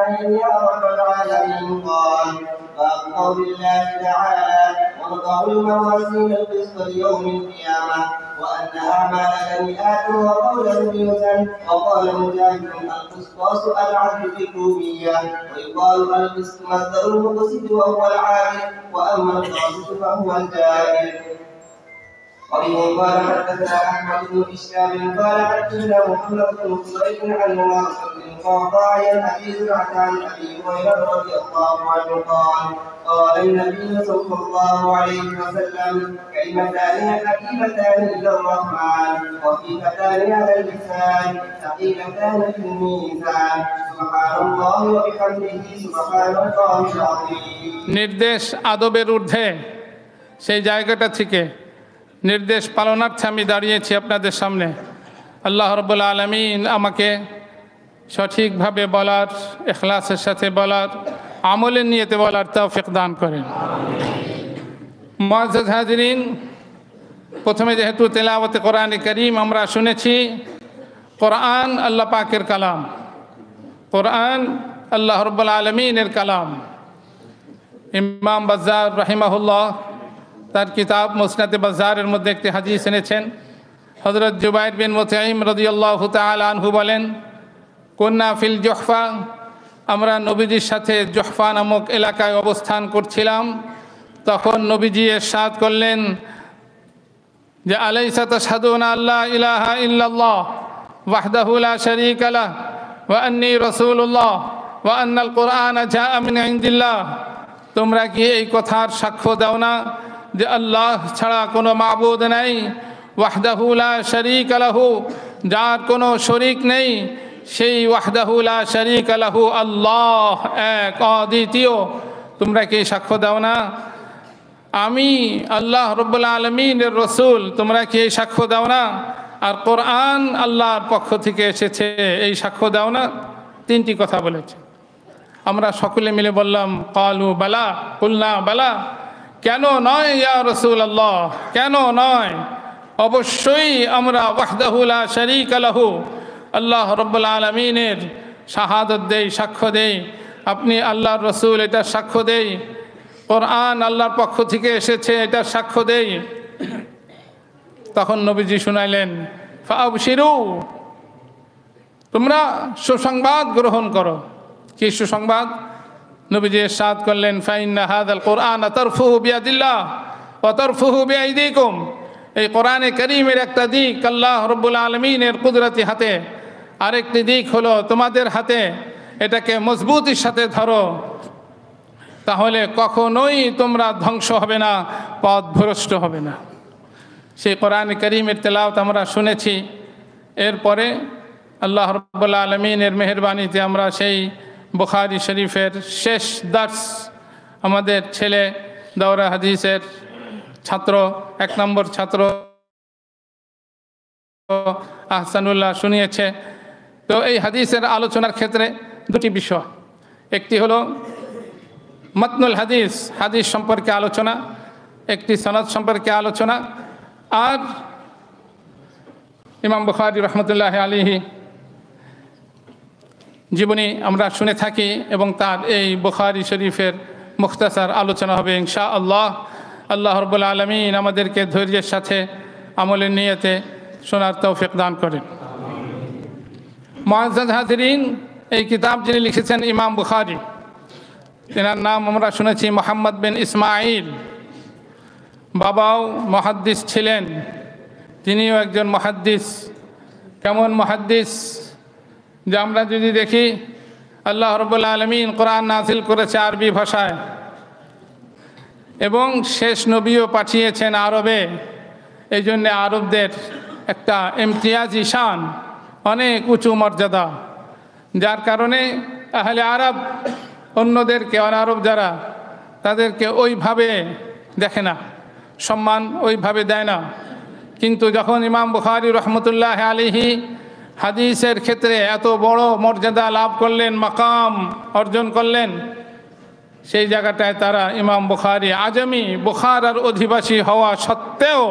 أجمعين يا رب العالمين. قال: باب قول الله تعالى: ونضع الموازين القسط ليوم القيامة وأن أعمال بني آدم وقولا يوزن. وقال مجاهد: القسطاس العدل في الرومية، ويقال القسط مصدر المقسط وهو العادل، وأما القاسط فهو الجائر. وبه قال حدثنا احمد بن هشام قال حدثنا محمد بن صريح عن مواصل بن القعقاع عن ابي زرعه عن ابي هريره رضي الله عنه قال: قال النبي صلى الله عليه وسلم: كلمتان حبيبتان الى الرحمن خفيفتان على اللسان ثقيلتان في الميزان سبحان الله وبحمده سبحان الله العظيم. নির্দেশ আদবের ঊর্ধ্বে সেই জায়গাটা থেকে নির্দেশ পালনার্থে আমি দাঁড়িয়েছি আপনাদের সামনে। আল্লাহ রাব্বুল আলামিন আমাকে সঠিকভাবে বলার, ইখলাসের সাথে বলার, আমলের নিয়তে বলার তৌফিক দান করেন। মুআজ্জাজ হাজিরিন, প্রথমে যেহেতু তেলাওয়াতে কোরআনে কারীম আমরা শুনেছি, কোরআন আল্লাহ পাকের কালাম, কোরআন আল্লাহ রাব্বুল আলামিনের কালাম। ইমাম বাজ্জার রাহিমাহুল্লাহ তার কিতাব মুসনাদে বাজ্জারের মধ্যে একটি হাদিস এনেছেন। হযরত জুবাইর বিন মুতঈম রাদিয়াল্লাহু তাআলা আনহু বলেন, কুন্না ফিল জুহফা, আমরা নবীজির সাথে জুহফা নামক এলাকায় অবস্থান করছিলাম। তখন নবীজি ইরশাদ করলেন যে, আলাইসা তাশহাদুনা আল্লা ইলাহা ইল্লাল্লাহ ওয়াহদাহু লা শারীকা লাহ ওয়া আন্নী রাসূলুল্লাহ ওয়া আন্নাল কুরআনা জাআ মিন ইনদিল্লাহ, তোমরা কি এই কথার সাক্ষ্য দাও না যে আল্লাহ ছাড়া কোনো মাবুদ নাই, ওয়াহদাহু লা শারীকা লাহু, যার কোনো শরীক নেই, সেই ওয়াহদাহু লা শারীকা লাহু আল্লাহ এক অদ্বিতীয়, তোমরা কি সাক্ষ্য দাও না? আমি আল্লাহ রাব্বুল আলামিনের রাসূল, তোমরা কি এই সাক্ষ্য দাও না? আর কোরআন আল্লাহর পক্ষ থেকে এসেছে, এই সাক্ষ্য দাও না? তিনটি কথা বলেছে। আমরা সকলে মিলে বললাম, ক্বালু বালা, কুলনা বালা, কেন নয় ইয়া রাসূলুল্লাহ, কেন নয়? অবশ্যই আমরা ওয়াহদাহু লা শারীকা লাহু, আল্লাহ রাব্বুল আলামিনের শাহাদত দেই, সাক্ষ্য দেই, আপনি আল্লাহর রাসূল, এটা সাক্ষ্য দেই, কোরআন আল্লাহর পক্ষ থেকে এসেছে, এটা সাক্ষ্য দেই। তখন নবীজি শুনাইলেন, ফাআবশিরু, তোমরা সুসংবাদ গ্রহণ করো। কি সুসংবাদ? নবীজি ইরশাদ করলেন, ফাইন্না হাযাল কুরআন তারফুহু বিয়াদিল্লাহ ওয়া তারফুহু বিআইদিকুম, এই কোরআনে কারীমের একটা দিক আল্লাহ রাব্বুল আলামিনের কুদরতি হাতে, আরেকটি দিক হলো তোমাদের হাতে। এটাকে মজবুতির সাথে ধরো, তাহলে কখনোই তোমরা ধ্বংস হবে না, পথভ্রষ্ট হবে না। সেই কোরআনে কারীমের তেলাওয়াত আমরা শুনেছি। এরপরে আল্লাহ রাব্বুল আলামিনের মেহেরবানিতে আমরা সেই বুখারী শরীফের শেষ দার্স, আমাদের ছেলে দাওরা হাদিসের ছাত্র, 1 নম্বর ছাত্র আহসানুল্লাহ শুনিয়েছে। তো এই হাদিসের আলোচনার ক্ষেত্রে দুটি বিষয়, একটি হলো মাতনুল হাদিস, হাদিস সম্পর্কে আলোচনা, একটি সনদ সম্পর্কে আলোচনা। আর ইমাম বুখারী রাহমাতুল্লাহি আলাইহি জীবনী আমরা শুনে থাকি এবং তার এই বুখারী শরীফের মুখতাসার আলোচনা হবে ইনশাআল্লাহ। আল্লাহ রাব্বুল আলামিন আমাদেরকে ধৈর্যের সাথে আমলের নিয়তে শোনার তৌফিক দান করেন। মুআজ্জাজ হাজিরিন, এই কিতাব যিনি লিখেছেন ইমাম বুখারী, তেনার নাম আমরা শুনেছি মুহাম্মদ বিন ইসমাইল। বাবাও মুহাদ্দিস ছিলেন, তিনিও একজন মুহাদ্দিস। কেমন মুহাদ্দিস? যে আমরা যদি দেখি, আল্লাহ রাব্বুল আলামিন কোরআন নাযিল করেছে আরবি ভাষায় এবং শেষ নবীও পাঠিয়েছেন আরবে। এই জন্যে আরবদের একটা ইমতিয়াজি শান, অনেক উঁচু মর্যাদা, যার কারণে আহলে আরব অন্যদেরকে, অনারব যারা, তাদেরকে ওইভাবে দেখে না, সম্মান ওইভাবে দেয় না। কিন্তু যখন ইমাম বুখারী রহমতুল্লাহ আলাইহি হাদিসের ক্ষেত্রে এত বড় মর্যাদা লাভ করলেন, মাকাম অর্জন করলেন, সেই জায়গাটায় তারা ইমাম বুখারী আজমি, বুখারার অধিবাসী হওয়া সত্ত্বেও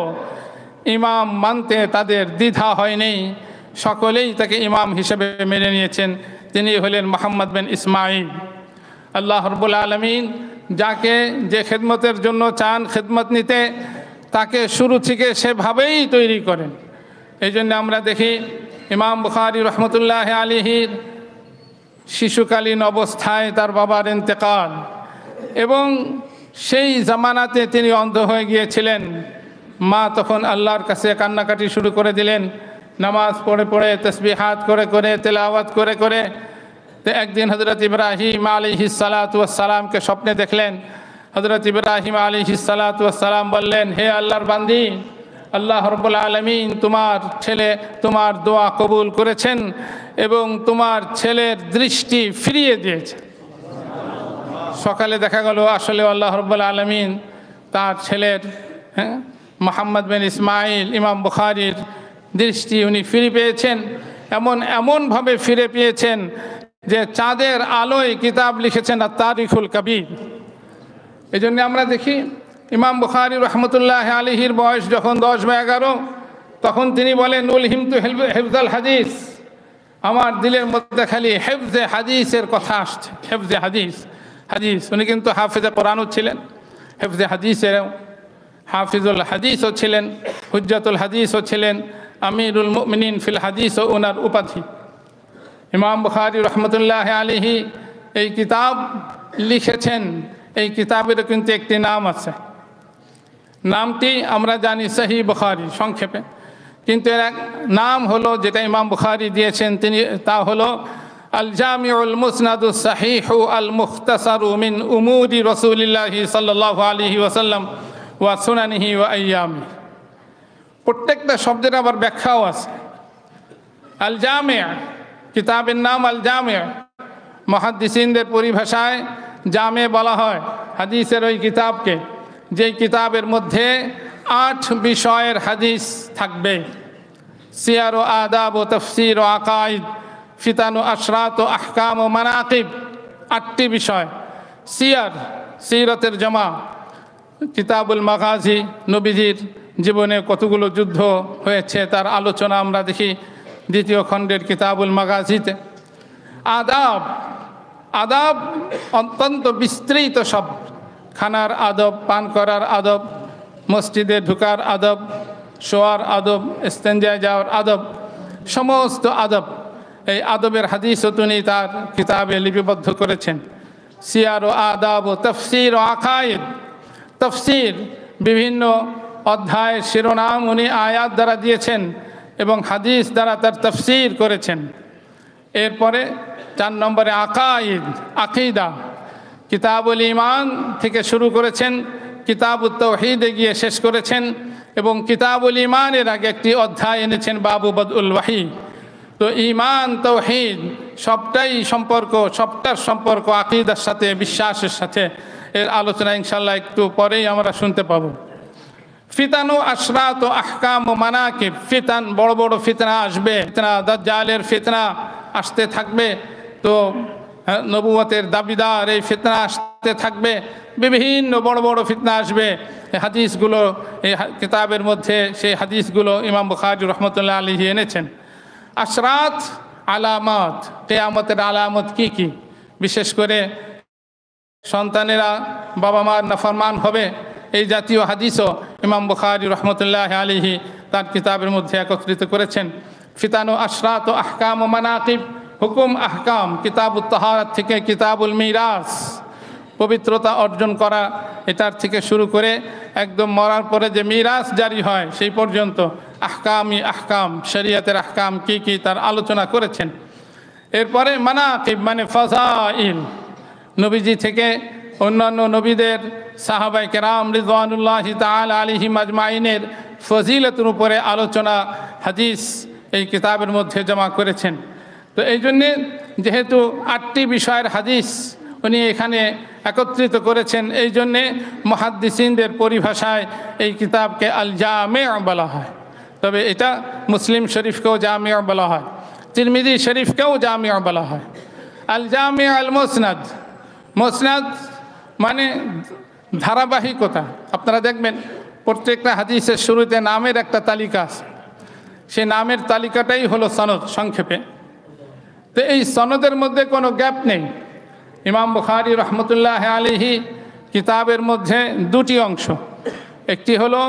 ইমাম মানতে তাদের দ্বিধা হয়নি, সকলেই তাকে ইমাম হিসেবে মেনে নিয়েছেন। তিনি হলেন মুহাম্মদ বিন ইসমাঈল। আল্লাহ রাব্বুল আলামিন যাকে যে খেদমতের জন্য চান খেদমত নিতে, তাকে শুরু থেকে সেভাবেই তৈরি করেন। এই জন্য আমরা দেখি ইমাম বুখারী রহমতুল্লাহ আলাইহির শিশুকালীন অবস্থায় তার বাবার ইন্তেকাল, এবং সেই জামানাতে তিনি অন্ধ হয়ে গিয়েছিলেন। মা তখন আল্লাহর কাছে কান্নাকাটি শুরু করে দিলেন, নামাজ পড়ে পড়ে, তসবিহাত করে করে, তেলাওয়াত করে করে। তো একদিন হযরত ইব্রাহিম আলাইহিস সালাতু ওয়াস সালামকে স্বপ্নে দেখলেন। হযরত ইব্রাহিম আলাইহিস সালাতু ওয়াস সালাম বললেন, হে আল্লাহর বান্দি, আল্লাহ রাব্বুল আলামিন তোমার ছেলে তোমার দোয়া কবুল করেছেন এবং তোমার ছেলের দৃষ্টি ফিরিয়ে দিয়েছেন। সকালে দেখা গেল আসলে আল্লাহ রাব্বুল আলামিন তার ছেলের মুহাম্মদ বিন ইসমাঈল ইমাম বুখারীর দৃষ্টি উনি ফিরে পেয়েছেন। এমনভাবে ফিরে পেয়েছেন যে চাঁদের আলোয় কিতাব লিখেছেন আত-তারিখুল কবির। এই জন্য আমরা দেখি ইমাম বুখারী রহমতুল্লাহ আলাইহির বয়স যখন 10 বা 11, তখন তিনি বলেন, উলহিমতু হিফজাল হাদিস, আমার দিলের মধ্যে খালি হেফজে হাদিসের কথা আসছে। হেফজে হাদিস উনি কিন্তু হাফিজে কোরআনও ছিলেন, হেফজে হাদিসের হাফিজুল হাদিসও ছিলেন, হুজ্জাতুল হাদিসও ছিলেন, আমিরুল মুমিনিন ফিল হাদিসও ওনার উপাধি। ইমাম বুখারী রহমতুল্লাহ আলাইহি এই কিতাব লিখেছেন। এই কিতাবেরও কিন্তু একটি নাম আছে, নামটি আমরা জানি সহিহ বুখারী সংক্ষেপে, কিন্তু এর এক নাম হলো যেটা ইমাম বুখারী দিয়েছেন তিনি, তা হলো আল জামিউল মুসনাদুস সাহিহু আল মুখতাসারু মিন উমুরি রাসূলিল্লাহি সাল্লাল্লাহু আলাইহি ওয়াসাল্লাম ওয়া সুনানিহি ওয়া আইয়ামি। প্রত্যেকটা শব্দের আবার ব্যাখ্যাও আছে। আল জামি', কিতাবের নাম আল জামি'। মুহাদ্দিসিনদের পরিভাষায় জামে বলা হয় হাদিসের ওই কিতাবকে, যেই কিতাবের মধ্যে 8 বিষয়ের হাদিস থাকবে। সিয়ার ও আদাব ও তফসির ও আকাইদ, ফিতান ও আশরাত ও আহকাম ও মানাকিব, 8টি বিষয়। সিরতের জমা, কিতাবুল মাগাজি, নবীজির জীবনে কতগুলো যুদ্ধ হয়েছে তার আলোচনা আমরা দেখি 2য় খণ্ডের কিতাবুল মাগাজিতে। আদাব অত্যন্ত বিস্তৃত সব, খানার আদব, পান করার আদব, মসজিদে ঢুকার আদব, শোয়ার আদব, ইস্তেঞ্জায় যাওয়ার আদব, সমস্ত আদব। এই আদবের হাদিসও তিনি তার কিতাবে লিপিবদ্ধ করেছেন। সিয়ার ও আদাব ও তফসির ও আকায়েদ, তফসির বিভিন্ন অধ্যায়ের শিরোনাম উনি আয়াত দ্বারা দিয়েছেন এবং হাদিস দ্বারা তার তফসির করেছেন। এরপরে 4 নম্বরে আকাইদ, আকিদা, কিতাবুল ঈমান থেকে শুরু করেছেন, কিতাবুত তাওহীদে গিয়ে শেষ করেছেন, এবং কিতাবুল ঈমানের আগে একটি অধ্যায় এনেছেন বাবু বদউল ওয়াহি। তো ঈমান তাওহীদ সবটার সম্পর্ক আকিদার সাথে, বিশ্বাসের সাথে। এর আলোচনা ইনশাআল্লাহ একটু পরেই আমরা শুনতে পাবো। ফিতান ও আশরাত ও আহকাম ও মানাকিব, ফিতান বড় বড় ফিতনা আসবে, ফিতনা দাজ্জালের ফিতনা আসতে থাকবে। তো নবুয়তের দাবিদার এই ফিতনা আসতে থাকবে, বিভিন্ন বড় বড় ফিতনা আসবে। এই হাদিসগুলো এই কিতাবের মধ্যে সেই হাদিসগুলো ইমাম বুখারী রহমতুল্লাহ আলাইহি এনেছেন। আশরাত, আলামত, কিয়ামতের আলামত কি কি, বিশেষ করে সন্তানেরা বাবা মার নাফরমান হবে, এই জাতীয় হাদিসও ইমাম বুখারী রহমতুল্লাহ আলাইহি তার কিতাবের মধ্যে একত্রিত করেছেন। ফিতান ও আশরাত ও আহকাম ও মানাকিব, হুকুম আহকাম, কিতাবুত তাহারাত থেকে কিতাবুল মিরাস, পবিত্রতা অর্জন করা, এটার থেকে শুরু করে একদম মরার পরে যে মিরাস জারি হয় সেই পর্যন্ত আহকাম, শরীয়তের আহকাম কি কি তার আলোচনা করেছেন। এরপরে মানাকিব মানে ফাযাইল, নবীজি থেকে অন্যান্য নবীদের, সাহাবায়ে কেরাম রিদওয়ানুল্লাহি তাআলা আলাইহিম আজমাইনের ফজিলতের উপরে আলোচনা হাদিস এই কিতাবের মধ্যে জমা করেছেন। তো এই জন্যে যেহেতু 8টি বিষয়ের হাদিস উনি এখানে একত্রিত করেছেন, এই জন্যে মুহাদ্দিসিনদের পরিভাষায় এই কিতাবকে আল জামি' বলা হয়। তবে এটা মুসলিম শরীফকেও জামি' বলা হয়, তিরমিজি শরীফকেও জামি' বলা হয়। আল জামি' আল মুসনাদ, মুসনাদ মানে ধারাবাহিকতা। আপনারা দেখবেন প্রত্যেকটা হাদিসের শুরুতে নামের একটা তালিকা আছে, সেই নামের তালিকাটাই হলো সনদ সংক্ষেপে। তো এই সনদের মধ্যে কোনো গ্যাপ নেই। ইমাম বুখারী রহমতুল্লাহ আলাইহি কিতাবের মধ্যে দুটি অংশ, একটি হলো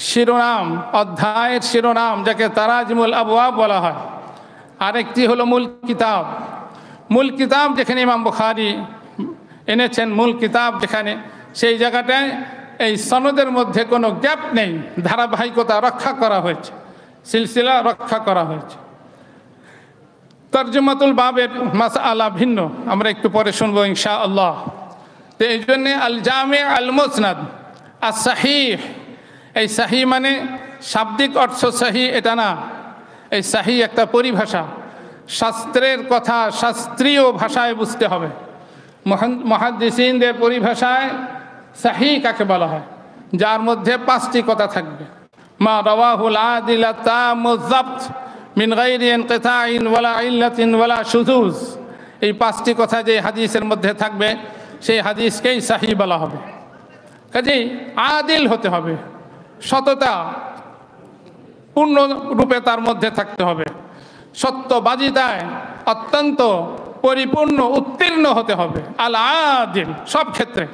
শিরোনাম, অধ্যায়ের শিরোনাম যাকে তারাজিমুল আবওয়াব বলা হয়, আরেকটি হলো মূল কিতাব। মূল কিতাব যেখানে ইমাম বুখারী এনেছেন, মূল কিতাব যেখানে, সেই জায়গাটায় এই সনদের মধ্যে কোনো গ্যাপ নেই, ধারাবাহিকতা রক্ষা করা হয়েছে, সিলসিলা রক্ষা করা হয়েছে। তরজমাতুল বাবের মাসআলা ভিন্ন, আমরা একটু পরে শুনবো ইনশাআল্লাহ। তো এই জন্যে আল জামে আল মুসনাদ আর সাহিহ, এই সাহি মানে শাব্দিক অর্থ সাহি এটা না, এই সাহি একটা পরিভাষা, শাস্ত্রের কথা শাস্ত্রীয় ভাষায় বুঝতে হবে। মুহাদ্দিসিনদের পরিভাষায় সাহি কাকে বলা হয়? যার মধ্যে 5টি কথা থাকবে। মা রাওয়াহুল আদিল তামুয যাবত মিন গায়রি ইনকিতাইন ওয়ালা ইল্লাতিন ওয়ালা শুযুজ, এই 5টি কথা যে হাদিসের মধ্যে থাকবে সেই হাদিসকেই সাহি বলা হবে। কাজেই আদিল হতে হবে, সততা পূর্ণরূপে তার মধ্যে থাকতে হবে, সত্যবাদিতায় অত্যন্ত পরিপূর্ণ উত্তীর্ণ হতে হবে। আল আদিল সব ক্ষেত্রে,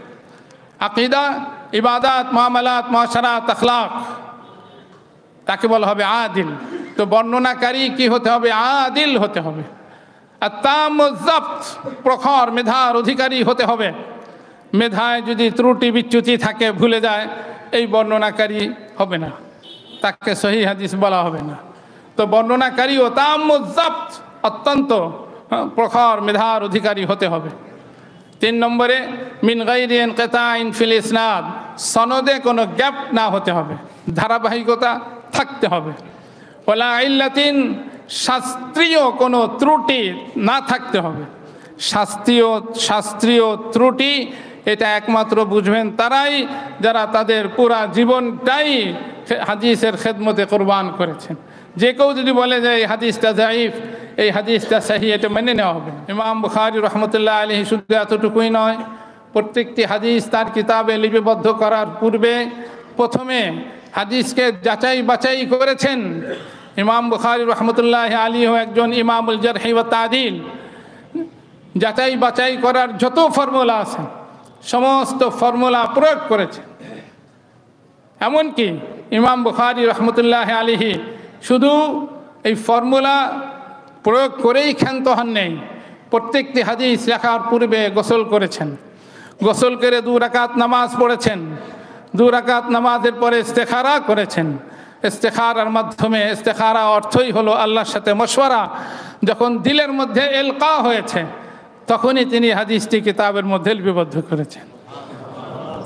আকীদা, ইবাদাত, মুআমালাত, মুআশারাত, আখলাক, তাকে বলা হবে আদিল। তো বর্ণনাকারী কি হতে হবে? আদিল হতে হবে। আর তামুয যাবত, প্রখর মেধার অধিকারী হতে হবে। মেধায় যদি ত্রুটি বিচ্যুতি থাকে, ভুলে যায়, এই বর্ণনাকারী হবে না, তাকে সহিহ হাদিস বলা হবে না। তো বর্ণনাকারীও তামুয যাবত, অত্যন্ত প্রখর মেধার অধিকারী হতে হবে। 3 নম্বরে মিন গায়রি ইনকিতাইন ফিল ইসনাদ, সনদে কোনো গ্যাপ না হতে হবে, ধারাবাহিকতা থাকতে হবে। ওয়ালা ইল্লাতিন, শাস্ত্রীয় কোনো ত্রুটি না থাকতে হবে। শাস্ত্রীয় ত্রুটি এটা একমাত্র বুঝবেন তারাই যারা তাদের পুরা জীবনটাই হাদিসের খেদমতে কোরবান করেছেন। যে কেউ যদি বলে যে এই হাদিসটা যায়িফ, এই হাদিসটা সহি, এটা মেনে নেওয়া হবে। ইমাম বুখারী রহমতুল্লাহ আলাইহি শুধু এতটুকুই নয়, প্রত্যেকটি হাদিস তার কিতাবে লিপিবদ্ধ করার পূর্বে প্রথমে হাদিসকে যাচাই বাছাই করেছেন। ইমাম বুখারী রহমতুল্লাহ আলাইহি একজন ইমামুল জারহি ওয়া তা'দীল, যাচাই বাছাই করার যত ফর্মুলা আছে সমস্ত ফর্মুলা প্রয়োগ করেছেন। এমনকি ইমাম বুখারী রহমতুল্লাহ আলাইহি শুধু এই ফর্মুলা প্রয়োগ করেই ক্ষান্ত হন নেই, প্রত্যেকটি হাদিস লেখার পূর্বে গোসল করেছেন, গোসল করে 2 রাকাত নামাজ পড়েছেন, 2 রাকাত নামাজের পরে ইস্তেখারা করেছেন। ইস্তেখারার মাধ্যমে, ইস্তেখারা অর্থই হলো আল্লাহর সাথে মশওয়ারা, যখন দিলের মধ্যে এলকা হয়েছে তখনই তিনি হাদিসটি কিতাবের মধ্যে লিপিবদ্ধ করেছেন।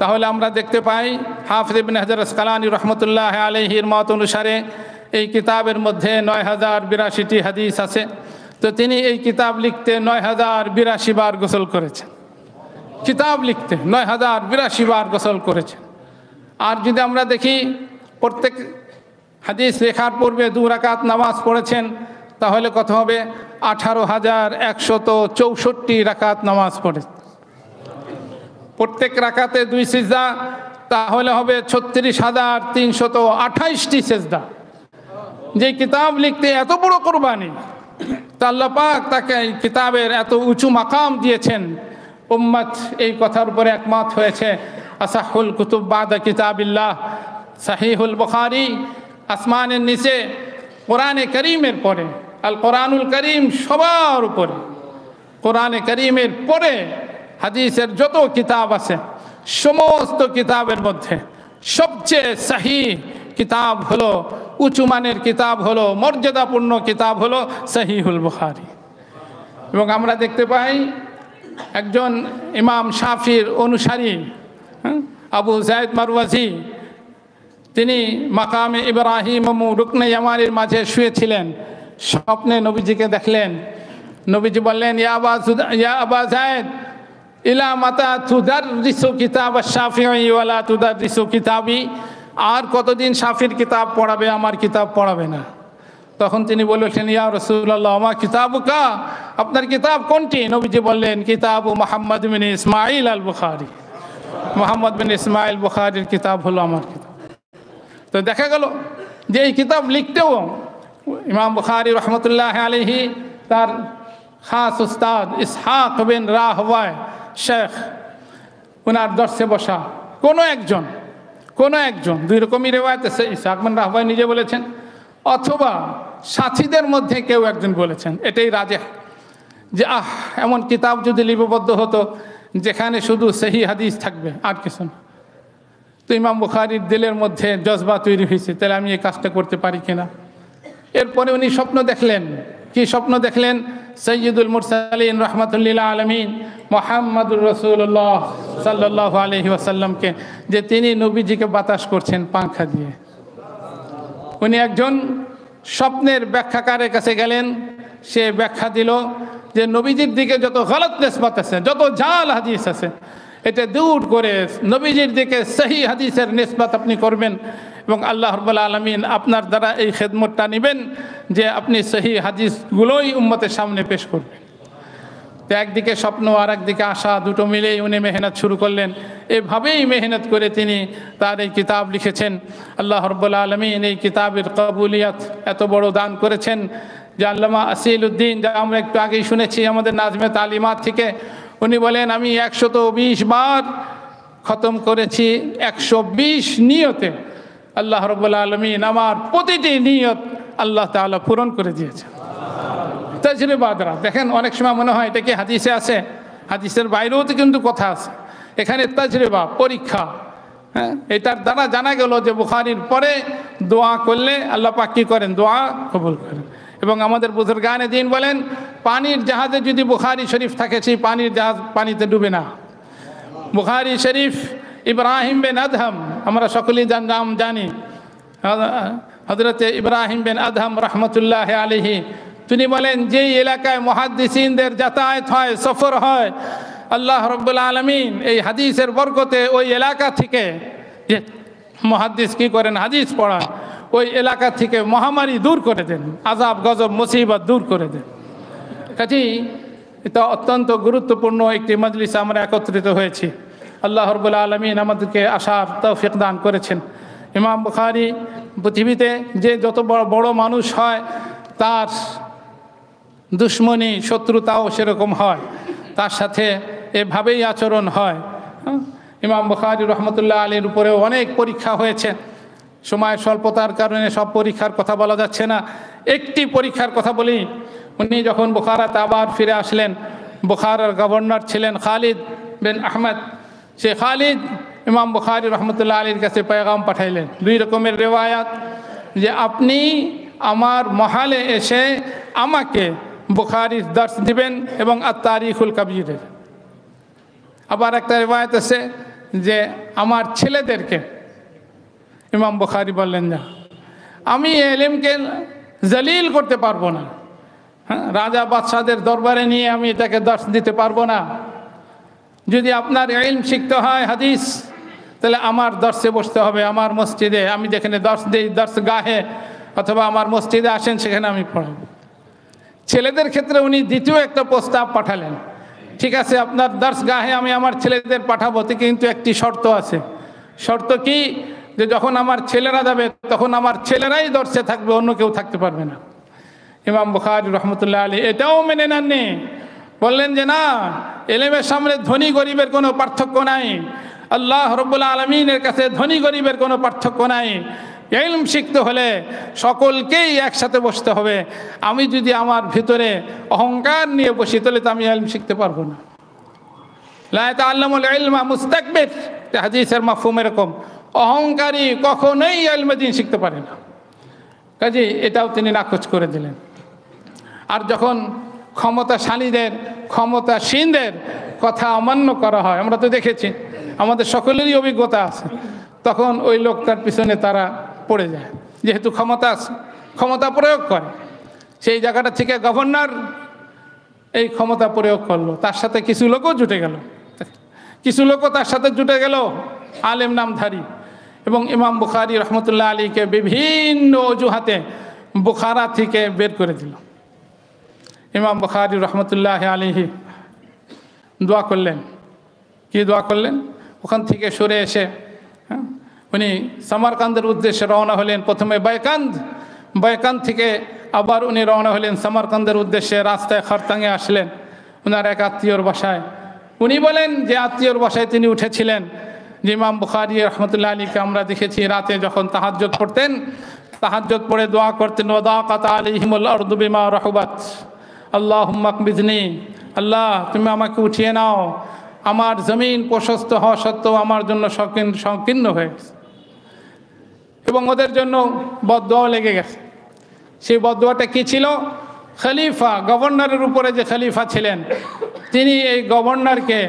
তাহলে আমরা দেখতে পাই হাফিজ ইবনে হাজার আসকালানী রহমতুল্লাহ আলাইহির মত অনুসারে এই কিতাবের মধ্যে 9082টি হাদিস আছে। তো তিনি এই কিতাব লিখতে 9082 বার গোসল করেছেন, কিতাব লিখতে 9082 বার গোসল করেছেন। আর যদি আমরা দেখি প্রত্যেক হাদিস লেখার পূর্বে 2 রাকাত নামাজ পড়েছেন, তাহলে কত হবে? 18,164 রাকাত নামাজ পড়ে, প্রত্যেক রাকাতে 2 সিজদা, তাহলে হবে 36,328টি সিজদা। যে কিতাব লিখতে এত বড় কুরবানি, তা আল্লাহ পাক তাকে এই কিতাবের এত উঁচু মাকাম দিয়েছেন। উম্মত এই কথার উপরে একমত হয়েছে, আসাহুল কুতুব বাদা কিতাবিল্লাহ সাহিহুল বুখারী, আসমানের নিচে কোরআনে করিমের পরে, আল কোরআনুল করিম সবার উপরে, কোরআনে করিমের পরে হাদিসের যত কিতাব আছে সমস্ত কিতাবের মধ্যে সবচেয়ে সহি কিতাব হলো, উঁচু মানের কিতাব হলো, মর্যাদাপূর্ণ কিতাব হলো সহিহুল বুখারী। এবং আমরা দেখতে পাই একজন ইমাম শাফির অনুসারী আবু যায়েদ মারওয়াজি, তিনি মাকামে ইব্রাহিম ও রুকনে ইয়ামানির মাঝে শুয়েছিলেন। স্বপ্নে নবীজিকে দেখলেন। নবীজি বললেন, ইয়া আবা যায়েদ ইলা মাতা তুদাররিসু কিতাব আশ-শাফিঈ ওয়ালা তুদাররিসু কিতাবি, আর কতদিন শাফির কিতাব পড়াবে, আমার কিতাব পড়াবে না। তখন তিনি বললেন, ইয়া রাসূলুল্লাহ আমা কিতাবুকা, আপনার কিতাব কোনটি? নবীজি বললেন, কিতাবু মুহাম্মদ বিন ইসমাঈল আল বুখারী, মুহাম্মদ বিন ইসমাঈল বুখারীর কিতাব হলো আমার কিতাব। তো দেখা গেল যে এই কিতাব লিখতেও ইমাম বুখারী রহমতুল্লাহ আলাইহি তার খাস উস্তাদ ইসহাক বিন রাহওয়ায় শেখ, ওনার দর্শে বসা কোনো একজন, দুই রকমই রেওয়ায়েত আছে। ইসহাক বিন রাহওয়ায় নিজে বলেছেন অথবা সাথীদের মধ্যে কেউ একজন বলেছেন, এটাই রাজেহ, যে এমন কিতাব যদি লিপিবদ্ধ হতো যেখানে শুধু সহি হাদিস থাকবে আর কিছু না। তো ইমাম বুখারীর দিলের মধ্যে জজবা তৈরি হয়েছে, তাহলে আমি এই কাজটা করতে পারি কিনা। এরপরে উনি স্বপ্ন দেখলেন। কি স্বপ্ন দেখলেন? সৈয়দুল মুরসালিন রহমাতুল্লিল আলমিন মুহাম্মদুর রাসূলুল্লাহ সাল্লাল্লাহু আলাইহি ওয়াসাল্লামকে, যে তিনি নবীজিকে বাতাস করছেন পাংখা দিয়ে। উনি একজন স্বপ্নের ব্যাখ্যাকারের কাছে গেলেন, সে ব্যাখ্যা দিল যে নবীজির দিকে যত গলত নিসবত আছে, যত জাল হাদিস আছে, এটা দূর করে নবীজির দিকে সহি হাদিসের নিসবত আপনি করবেন, এবং আল্লাহ রাব্বুল আলামিন আপনার দ্বারা এই খেদমতটা নেবেন যে আপনি সহি হাদিসগুলোই উম্মতের সামনে পেশ করবেন। তো একদিকে স্বপ্ন আর একদিকে আশা, দুটো মিলেই উনি মেহনত শুরু করলেন। এভাবেই মেহনত করে তিনি তার এই কিতাব লিখেছেন। আল্লাহ রাব্বুল আলামিন এই কিতাবের কবুলিয়ত এত বড় দান করেছেন যে আল্লামা আসিল উদ্দিন, যা আমরা একটু আগেই শুনেছি আমাদের নাজমে তালিমাত থেকে, উনি বলেন আমি 120 বার খতম করেছি, 120 নিয়তে। আল্লাহ রাব্বুল আলামিন আমার প্রতিটি নিয়ত আল্লাহ তাআলা পূরণ করে দিয়েছেন। তাজরিবাদরা দেখেন, অনেক সময় মনে হয় এটা কি হাদিসে আছে, হাদিসের বাইরেও তো কিন্তু কথা আছে। এখানে তাজরিবা, পরীক্ষা, হ্যাঁ, এটার দ্বারা জানা গেল যে বুখারীর পরে দোয়া করলে আল্লাহ পাক কি করেন? দোয়া কবুল করেন। এবং আমাদের বুজুর্গানে দ্বীন বলেন পানির জাহাজে যদি বুখারী শরীফ থাকে, সেই পানির জাহাজ পানিতে ডুবে না। বুখারী শরীফ ইব্রাহিম বিন আদহাম, আমরা সকলেই নাম জানি, হযরতে ইব্রাহিম বিন আদহাম রহমতুল্লাহ আলাইহি, তিনি বলেন যেই এলাকায় মুহাদ্দিসিনদের যাতায়াত হয়, সফর হয়, আল্লাহ রাব্বুল আলামিন এই হাদিসের বরকতে ওই এলাকা থেকে, যে মুহাদ্দিস কি করেন? হাদিস পড়ান, ওই এলাকা থেকে মহামারী দূর করে দেন, আযাব গজব মুসিবত দূর করে দেন। কাজেই এটা অত্যন্ত গুরুত্বপূর্ণ একটি মজলিস আমরা একত্রিত হয়েছি। আল্লাহ রাব্বুল আলামিন আমাদেরকে আসার তৌফিক দান করেছেন। ইমাম বুখারী পৃথিবীতে যে যত বড় মানুষ হয়, তার দুশ্মনী শত্রুতাও সেরকম হয়, তার সাথে এভাবেই আচরণ হয়। ইমাম বুখারী রহমতুল্লাহ আলাইহির উপরেও অনেক পরীক্ষা হয়েছে। সময়ের স্বল্পতার কারণে সব পরীক্ষার কথা বলা যাচ্ছে না। একটি পরীক্ষার কথা বলি। উনি যখন বুখারাতে আবার ফিরে আসলেন, বুখারার গভর্নর ছিলেন খালিদ বিন আহমদ। সে খালিদ ইমাম বুখারী রহমতুল্লাহ আলাইহির কাছে পেগাম পাঠাইলেন। দুই রকমের রেওয়ায়াত, যে আপনি আমার মহালে এসে আমাকে বুখারীর দর্স দিবেন এবং আত-তারিখুল কবীরের। আবার একটা রেওয়ায়াত আছে যে আমার ছেলেদেরকে। ইমাম বুখারী বললেন না, আমি এলেমকে জলিল করতে পারবো না, হ্যাঁ, রাজা বাদশাদের দরবারে নিয়ে আমি এটাকে দর্স দিতে পারবো না। যদি আপনার ইলম শিখতে হয় হাদিস, তাহলে আমার দর্সে বসতে হবে, আমার মসজিদে। আমি যেখানে দর্স দিই, দর্স গাহে অথবা আমার মসজিদে আসেন, সেখানে আমি পড়াবো। ছেলেদের ক্ষেত্রে উনি দ্বিতীয় একটা প্রস্তাব পাঠালেন। ঠিক আছে, আপনার দর্স গাহে আমি আমার ছেলেদের পাঠাবো, কিন্তু একটি শর্ত আছে। শর্ত কি? যে যখন আমার ছেলেরা যাবে তখন আমার ছেলেরাই দর্সে থাকবে, অন্য কেউ থাকতে পারবে না। ইমাম বুখারী রহমতুল্লাহ আলাইহি এটাও মেনে নেননি। বললেন যে না, এলেমের সামনে ধনী গরিবের কোনো পার্থক্য নাই। আল্লাহ রাব্বুল আলামিনের কাছে ধনী গরিবের কোনো পার্থক্য নাই। ইলম শিখতে হলে সকলকেই একসাথে বসতে হবে। আমি যদি আমার ভিতরে অহংকার নিয়ে বসি, তাহলে তো আমি ইলম শিখতে পারবো না। লা ইয়াতাআল্লামুল ইলমা মুস্তাকবির, হাদিসের মাফহুম এরকম। অহংকারী কখনোই ইলমে দ্বীন শিখতে পারে না। কাজেই এটাও তিনি নাকচ করে দিলেন। আর যখন ক্ষমতাশালীদের, ক্ষমতাসীনদের কথা অমান্য করা হয়, আমরা তো দেখেছি, আমাদের সকলেরই অভিজ্ঞতা আছে, তখন ওই লোকটার পিছনে তারা পড়ে যায়। যেহেতু ক্ষমতা প্রয়োগ করে, সেই জায়গাটা থেকে গভর্নর এই ক্ষমতা প্রয়োগ করলো, তার সাথে কিছু লোকও জুটে গেল, আলেম নামধারী। এবং ইমাম বুখারী রহমতুল্লাহ আলাইহিকে বিভিন্ন অজুহাতে বুখারা থেকে বের করে দিল। ইমাম বুখারী রহমতুল্লাহ আলাইহি দোয়া করলেন। কি দোয়া করলেন? ওখান থেকে সরে এসে উনি সামারকান্দের উদ্দেশ্যে রওনা হলেন। প্রথমে বাইকান্দ থেকে আবার উনি রওনা হলেন সামারকান্দের উদ্দেশ্যে। রাস্তায় খরতাঙে আসলেন ওনার এক আত্মীয়র বাসায়। উনি বলেন যে আত্মীয়র বাসায় তিনি উঠেছিলেন যে ইমাম বুখারী রহমতুল্লাহ আলাইহিকে আমরা দেখেছি রাতে যখন তাহাজ্জুদ পড়তেন, তাহাজ্জুদ পড়ে দোয়া করতেন, ওয়াদাকাত আলাইহিমুল আরদু বিমা রাহুবাত আল্লাহুম্মা আকবিজনি, আল্লাহ তুমি আমাকে উঠিয়ে নাও, আমার জমিন প্রশস্ত হওয়া সত্ত্বেও আমার জন্য সংকীর্ণ হয়ে গেছে। এবং ওদের জন্য বদদোয়া লেগে গেছে। সেই বদদোয়াটা কী ছিল? খলিফা, গভর্নরের উপরে যে খলিফা ছিলেন তিনি এই গভর্নরকে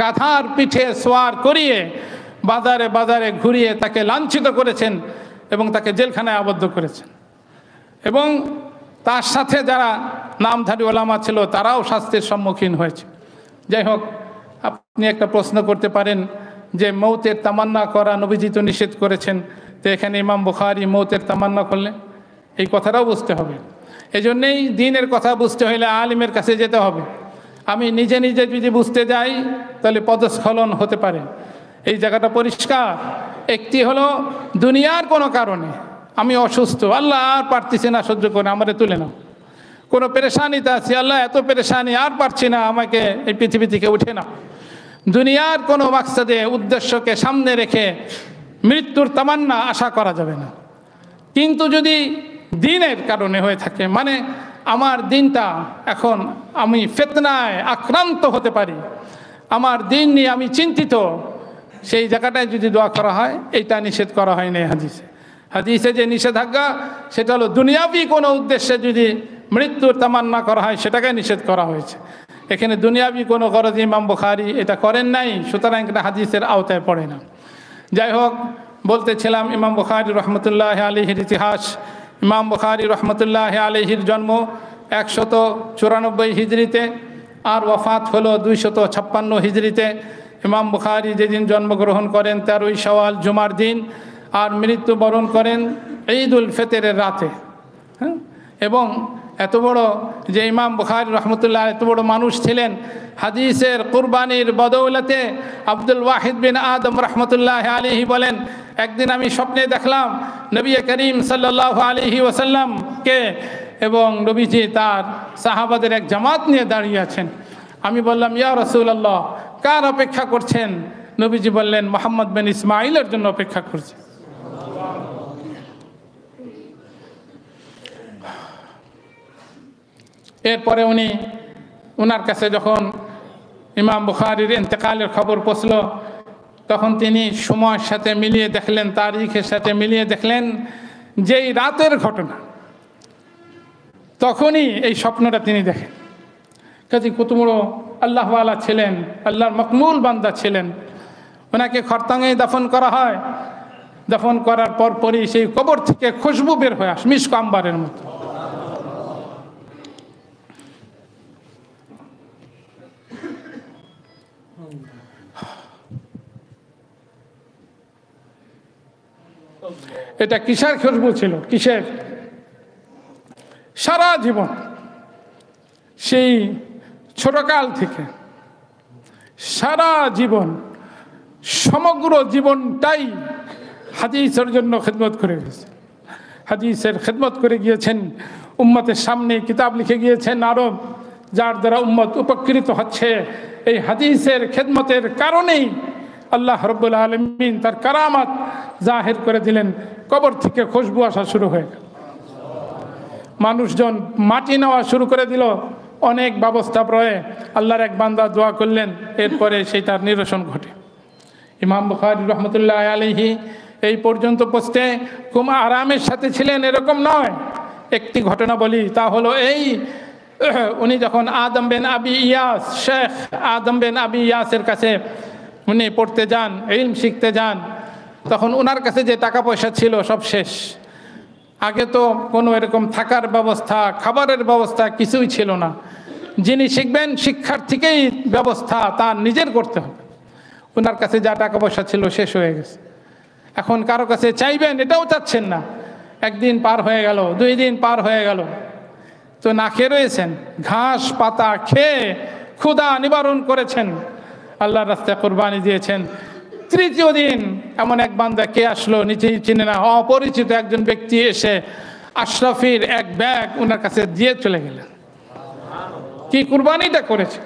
গাধার পিঠে সোয়ার করিয়ে বাজারে বাজারে ঘুরিয়ে তাকে লাঞ্ছিত করেছেন এবং তাকে জেলখানায় আবদ্ধ করেছেন। এবং তার সাথে যারা নামধারী ওলামা ছিল তারাও শাস্তির সম্মুখীন হয়েছে। যাই হোক, আপনি একটা প্রশ্ন করতে পারেন যে মৌতের তামান্না করা নবীজি তো নিষেধ করেছেন, তো এখানে ইমাম বুখারী মৌতের তামান্না করলেন, এই কথাটাও বুঝতে হবে। এই জন্যেই দিনের কথা বুঝতে হলে আলিমের কাছে যেতে হবে। আমি নিজে নিজে যদি বুঝতে যাই তাহলে পদস্খলন হতে পারে। এই জায়গাটা পরিষ্কার। একটি হলো দুনিয়ার কোনো কারণে আমি অসুস্থ, আল্লাহ আর পারতেছি না সহ্য করে, আমারে তুলে নাও। কোনো পেরেশানিতে আছি, আল্লাহ এত পেরেশানি আর পারছি না, আমাকে এই পৃথিবী থেকে উঠে নাও। দুনিয়ার কোনো মাকসাদে উদ্দেশ্যকে সামনে রেখে মৃত্যুর তামান্না আশা করা যাবে না। কিন্তু যদি দিনের কারণে হয়ে থাকে, মানে আমার দিনটা এখন আমি ফিতনায় আক্রান্ত হতে পারি, আমার দিন নিয়ে আমি চিন্তিত, সেই জায়গাটায় যদি দোয়া করা হয়, এইটা নিষেধ করা হয় না হাদিসে। হাদিসে যে নিষেধাজ্ঞা সেটা হলো দুনিয়াবি কোনো উদ্দেশ্যে যদি মৃত্যুর তামান্না করা হয় সেটাকে নিষেধ করা হয়েছে। এখানে দুনিয়াবি কোনো গরজে ইমাম বুখারী এটা করেন নাই, সুতরাং এটা হাদিসের আওতায় পড়ে না। যাই হোক, বলতেছিলাম ইমাম বুখারী রহমতুল্লাহ আলাইহির ইতিহাস। ইমাম বুখারী রহমতুল্লাহ আলাইহির জন্ম 194 হিজরিতে আর ওয়াফাত হলো 256 হিজরিতে। ইমাম বুখারী যেদিন জন্মগ্রহণ করেন 13ই শাওয়াল জুমার দিন, আর মৃত্যুবরণ করেন ঈদুল ফিতরের রাতে। হ্যাঁ, এবং এত বড় যে ইমাম বুখারী রহমতুল্লাহ এত বড় মানুষ ছিলেন, হাদিসের কুরবানির বদৌলতে আব্দুল ওয়াহিদ বিন আদম রহমতুল্লাহ আলাইহি বলেন, একদিন আমি স্বপ্নে দেখলাম নবী করিম সাল্লাল্লাহু আলাইহি ওয়াসাল্লামকে, এবং নবীজি তার সাহাবাদের এক জামাত নিয়ে দাঁড়িয়ে আছেন। আমি বললাম, ইয়া রাসূলুল্লাহ, কার অপেক্ষা করছেন? নবীজি বললেন, মুহাম্মদ বিন ইসমাঈলের জন্য অপেক্ষা করছে। এরপরে ওনার কাছে যখন ইমাম বুখারীর ইন্তেকালের খবর পৌঁছল, তখন তিনি সময়ের সাথে মিলিয়ে দেখলেন, তারিখের সাথে মিলিয়ে দেখলেন যেই রাতের ঘটনা, তখনই এই স্বপ্নটা তিনি দেখেন। কাজে কত বড় আল্লাহওয়ালা ছিলেন, আল্লাহর মকবুল বান্দা ছিলেন। ওনাকে খরতাঙে দাফন করা হয়। দাফন করার পরপরই সেই কবর থেকে খুশবু বের হয়ে আসে মিশক আম্বারের মতো। এটা কিসের খুশবু ছিল? কিসের? সারা জীবন, সেই ছোটকাল থেকে সারা জীবন, সমগ্র জীবনটাই হাদিসের জন্য খেদমত করে গেছে। হাদিসের খেদমত করে গিয়েছেন, উম্মতের সামনে কিতাব লিখে গিয়েছেন আরো, যার দ্বারা উম্মত উপকৃত হচ্ছে। এই হাদিসের খেদমতের কারণেই আল্লাহ রাব্বুল আলামিন তার কারামাত জাহির করে দিলেন। কবর থেকে খুশবু আসা শুরু হয়ে গেল, মানুষজন মাটি নেওয়া শুরু করে দিল। অনেক ব্যবস্থা প্রয়ে আল্লাহর এক বান্দা দোয়া করলেন, এরপরে সেইটার নিরসন ঘটে। ইমাম বুখারী রহমতুল্লাহ আলাইহি এই পর্যন্ত পৌঁছতে খুব আরামের সাথে ছিলেন এরকম নয়। একটি ঘটনা বলি, তা হলো এই, উনি যখন আদম বিন আবি ইয়াস, শেখ আদম বিন আবি ইয়াসের কাছে উনি পড়তে যান, ইলম শিখতে যান, তখন ওনার কাছে যে টাকা পয়সা ছিল সব শেষ। আগে তো কোনো এরকম থাকার ব্যবস্থা, খাবারের ব্যবস্থা কিছুই ছিল না। যিনি শিখবেন শিক্ষার থেকেই ব্যবস্থা তার নিজের করতে হবে। ওনার কাছে যা টাকা পয়সা ছিল শেষ হয়ে গেছে। এখন কারো কাছে চাইবেন এটাও চাচ্ছেন না। একদিন পার হয়ে গেল, 2 দিন পার হয়ে গেল, তো না খেয়ে রয়েছেন, ঘাস পাতা খেয়ে ক্ষুধা নিবারণ করেছেন, আল্লাহর রাস্তায় কুরবানি দিয়েছেন। 3য় দিন এমন এক বান্দা কে আসলো, নিজেই চিনে না, অপরিচিত একজন ব্যক্তি এসে আশরাফির এক ব্যাগ ওনার কাছে দিয়ে চলে গেলেন। কি কুরবানিটা করেছে!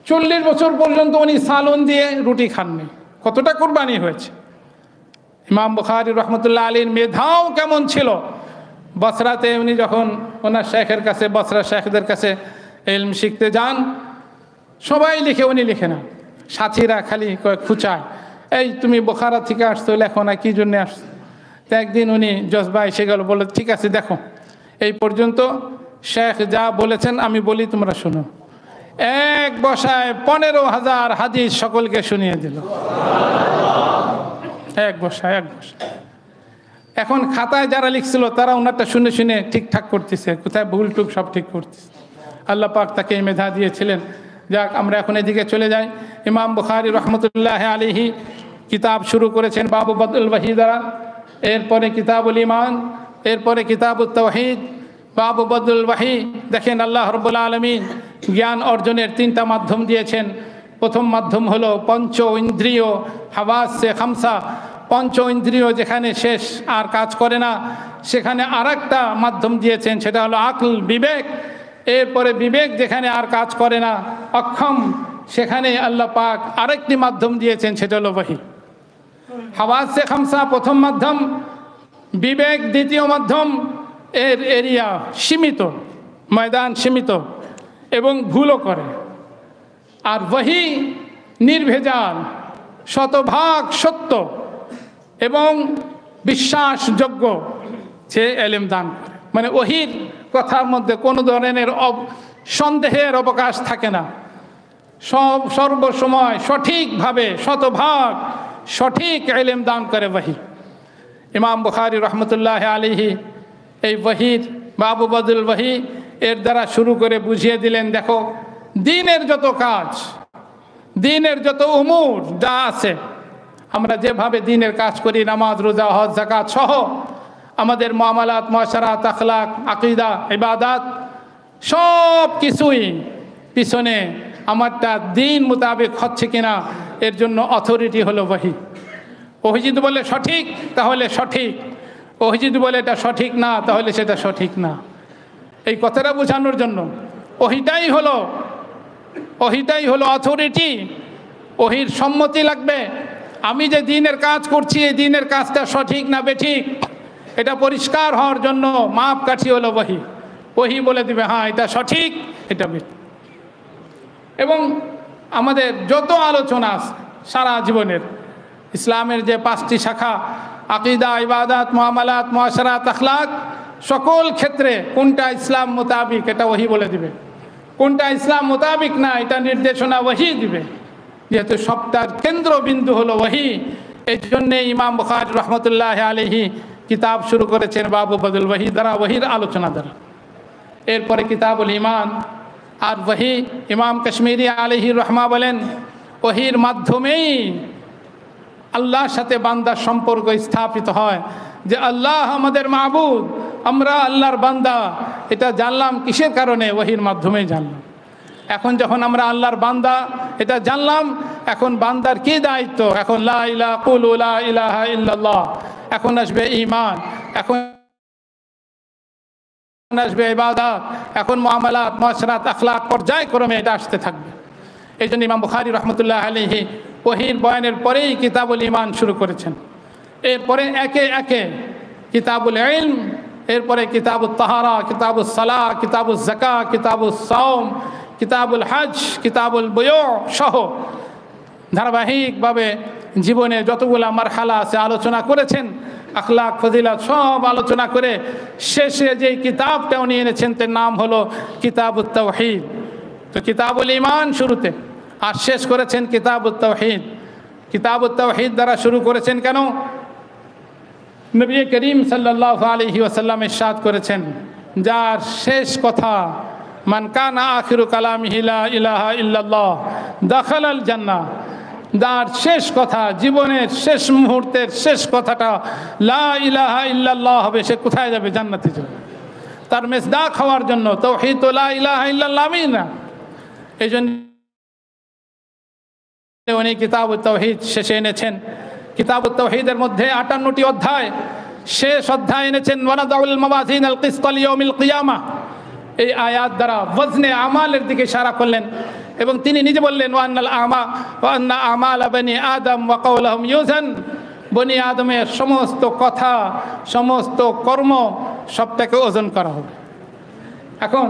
40 বছর পর্যন্ত উনি সালন দিয়ে রুটি খাননি। কতটা কুরবানি হয়েছে! ইমাম বুখারী রহমতুল্লাহ আলাইহির মেধাও কেমন ছিল! বসরাতে উনি যখন ওনার শেখের কাছে, বসরা শেখদের কাছে ইলম শিখতে যান, সবাই লিখে, উনি লিখে না। সাথীরা খালি খুঁচায়, এই তুমি বোখারা থেকে আসছো, লেখো না, কী জন্যে আসছো? তো একদিন উনি জজবা এসে গেল, বলে ঠিক আছে দেখো, এই পর্যন্ত শেখ যা বলেছেন আমি বলি, তোমরা শোনো। এক বসায় 15,000 হাদিস সকলকে শুনিয়ে দিল। এক বসায়। এখন খাতায় যারা লিখছিল তারা ওনারটা শুনে শুনে ঠিকঠাক করতেছে, কোথায় ভুল টুক সব ঠিক করতেছে। আল্লাহ পাক তাকে এই মেধা দিয়েছিলেন। যাক, আমরা এখন এদিকে চলে যাই। ইমাম বুখারী রহমতুল্লাহ আলাইহি কিতাব শুরু করেছেন বাবু বদল ওয়াহি দ্বারা, এরপরে কিতাবুল ঈমান, এরপরে কিতাবুত তাওহীদ, বাবু বদল ওয়াহি। দেখেন, আল্লাহ রাব্বুল আলামিন জ্ঞান অর্জনের 3টা মাধ্যম দিয়েছেন। প্রথম মাধ্যম হলো পঞ্চ ইন্দ্রিয়, হাওয়াসে খামসা। পঞ্চ ইন্দ্রিয় যেখানে শেষ আর কাজ করে না, সেখানে আরেকটা মাধ্যম দিয়েছেন, সেটা হলো আকল, বিবেক। এরপরে বিবেক যেখানে আর কাজ করে না, অক্ষম, সেখানে আল্লাহ পাক আরেকটি মাধ্যম দিয়েছেন, সেটা হলো ওয়াহি। হাওয়াসে খামসা প্রথম মাধ্যম, বিবেক দ্বিতীয় মাধ্যম। এর এরিয়া সীমিত, ময়দান সীমিত এবং ভুলও করে। আর ওয়াহি নির্ভেজাল, শতভাগ সত্য এবং বিশ্বাসযোগ্য, সে এলেম দান করে। মানে ওহির কথার মধ্যে কোনো ধরনের সন্দেহের অবকাশ থাকে না। সর্বসময় সঠিকভাবে শতভাগ সঠিক এলেম দান করে ওয়াহি। ইমাম বুখারী রহমতুল্লাহ আলাইহি এই ওয়াহির বাবু বদল ওয়াহি এর দ্বারা শুরু করে বুঝিয়ে দিলেন, দেখো, দ্বীনের যত কাজ, দ্বীনের যত উমুর যা আছে, আমরা যেভাবে দ্বীনের কাজ করি, নামাজ, রোজা, হজ, যাকাত সহ আমাদের মুআমালাত, মুআশারাত, আখলাক, আকীদা, ইবাদাত, সব কিছুই পিছনে আমারটা দ্বীন মোতাবেক হচ্ছে কিনা এর জন্য অথরিটি হলো ওয়াহি। ওহি যদি বলে সঠিক তাহলে সঠিক, ওহি যদি বলে এটা সঠিক না তাহলে সেটা সঠিক না। এই কথাটা বোঝানোর জন্য ওহিটাই হলো অথরিটি। ওহির সম্মতি লাগবে। আমি যে দ্বীনের কাজ করছি, এই দ্বীনের কাজটা সঠিক না বেঠিক, এটা পরিষ্কার হওয়ার জন্য মাপকাঠি হলো ওয়াহি। ওহি বলে দিবে হ্যাঁ এটা সঠিক, এটা বেঠিক। এবং আমাদের যত আলোচনা আছে সারা জীবনের, ইসলামের যে 5টি শাখা, আকীদা, ইবাদাত, মুআমালাত, মুআশারাত, আখলাক, সকল ক্ষেত্রে কোনটা ইসলাম মোতাবিক এটা ওহি বলে দিবে, কোনটা ইসলাম মোতাবিক না এটা নির্দেশনা ওহি দিবে। যেহেতু সবটার কেন্দ্রবিন্দু হলো ওহি, এই জন্যে ইমাম বুখারী রহমতুল্লাহ আলাইহি কিতাব শুরু করেছেন বাবু বদল ওয়াহি দ্বারা, ওহির আলোচনা দ্বারা। এরপরে কিতাবুল ঈমান আর ওয়াহি। ইমাম কাশ্মীরি আলাইহি রহমা বলেন, ওহির মাধ্যমেই আল্লাহর সাথে বান্দার সম্পর্ক স্থাপিত হয়, যে আল্লাহ আমাদের মাবুদ, আমরা আল্লাহর বান্দা। এটা জানলাম কিসের কারণে? ওহির মাধ্যমেই জানলাম। এখন যখন আমরা আল্লাহর বান্দা এটা জানলাম, এখন বান্দার কি দায়িত্ব? এখন লা ইলাহা কুলু লা ইলাহা ইল্লাল্লাহ, এখন আসবে ঈমান, এখন আসবে ইবাদত, এখন মুআমালাত, মুআশারাত, আখলাক, পর্যায়ক্রমে এটা আসতে থাকবে। এই জন্য ইমাম বুখারী রহমতুল্লাহ আলাইহি ওহির বয়ানের পরেই কিতাবুল ঈমান শুরু করেছেন। এরপরে একে একে কিতাবুল ইলম, এরপরে কিতাবুত তাহারা, কিতাবুস সালাহ, কিতাবুজ যাকাত, কিতাবুস সাওম, কিতাবুল হজ, কিতাবুল বুয়ু সহ ধারাবাহিকভাবে জীবনে যতগুলা মারহালা আছে আলোচনা করেছেন। আখলাক, ফজিলত সব আলোচনা করে শেষে যেই কিতাবটা উনি এনেছেন তার নাম হলো কিতাবুত তাওহীদ। তো কিতাবুল ঈমান শুরুতে, আর শেষ করেছেন কিতাবুত তাওহীদ। কিতাবুত তাওহীদ দ্বারা শুরু করেছেন কেন? নবী করিম সাল্লাল্লাহু আলাইহি ওয়াসাল্লাম ইরশাদ করেছেন, যার শেষ কথা মান কানা আখিরু কালামিহি লা ইলাহা ইল্লাল্লাহ দাখালাল জান্নাহ, যার শেষ কথা, জীবনের শেষ মুহূর্তের শেষ কথাটা লা ইলাহা ইল্লাল্লাহ হবে, সে কোথায় যাবে? জান্নাতে যাবে। তার মেসদাক হওয়ার জন্য তাওহীদ লা ইলাহা ইল্লাল্লাহ না। এই জন্য উনি কিতাবুত তাওহীদ শেষে এনেছেন। কিতাবুত তাওহীদের মধ্যে 58টি অধ্যায়, শেষ অধ্যায় এনেছেন ওয়ানাদাউল মাওয়াজিনাল কিসতা লিয়াউমিল কিয়ামাহ। এই আয়াত দ্বারা ওয়াজনে আমালের দিকে ইশারা করলেন এবং তিনি নিজে বললেন ওয়া আন্না আমালা বনি আদম ওয়া কাওলাহুম ইউজান, বনি আদমের সমস্ত কথা সমস্ত কর্ম সবটাকে ওজন করা হবে। এখন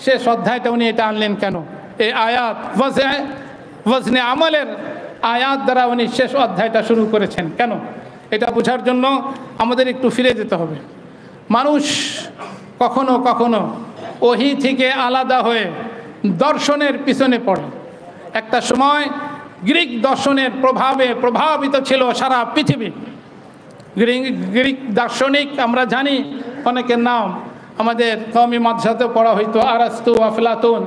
শেষ অধ্যায়টা উনি এটা আনলেন কেন? এই আয়াত ওয়াজনে আমলের আয়াত দ্বারা উনি শেষ অধ্যায়টা শুরু করেছেন কেন? এটা বোঝার জন্য আমাদের একটু ফিরে যেতে হবে। মানুষ কখনো কখনো ওহী থেকে আলাদা হয়ে দর্শনের পিছনে পড়ে। একটা সময় গ্রিক দর্শনের প্রভাবে প্রভাবিত ছিল সারা পৃথিবী। গ্রিক দার্শনিক আমরা জানি অনেকের নাম, আমাদের কওমি মাদ্রাসাতেও পড়া হইতো, আরাস্তু, আফলাতুন।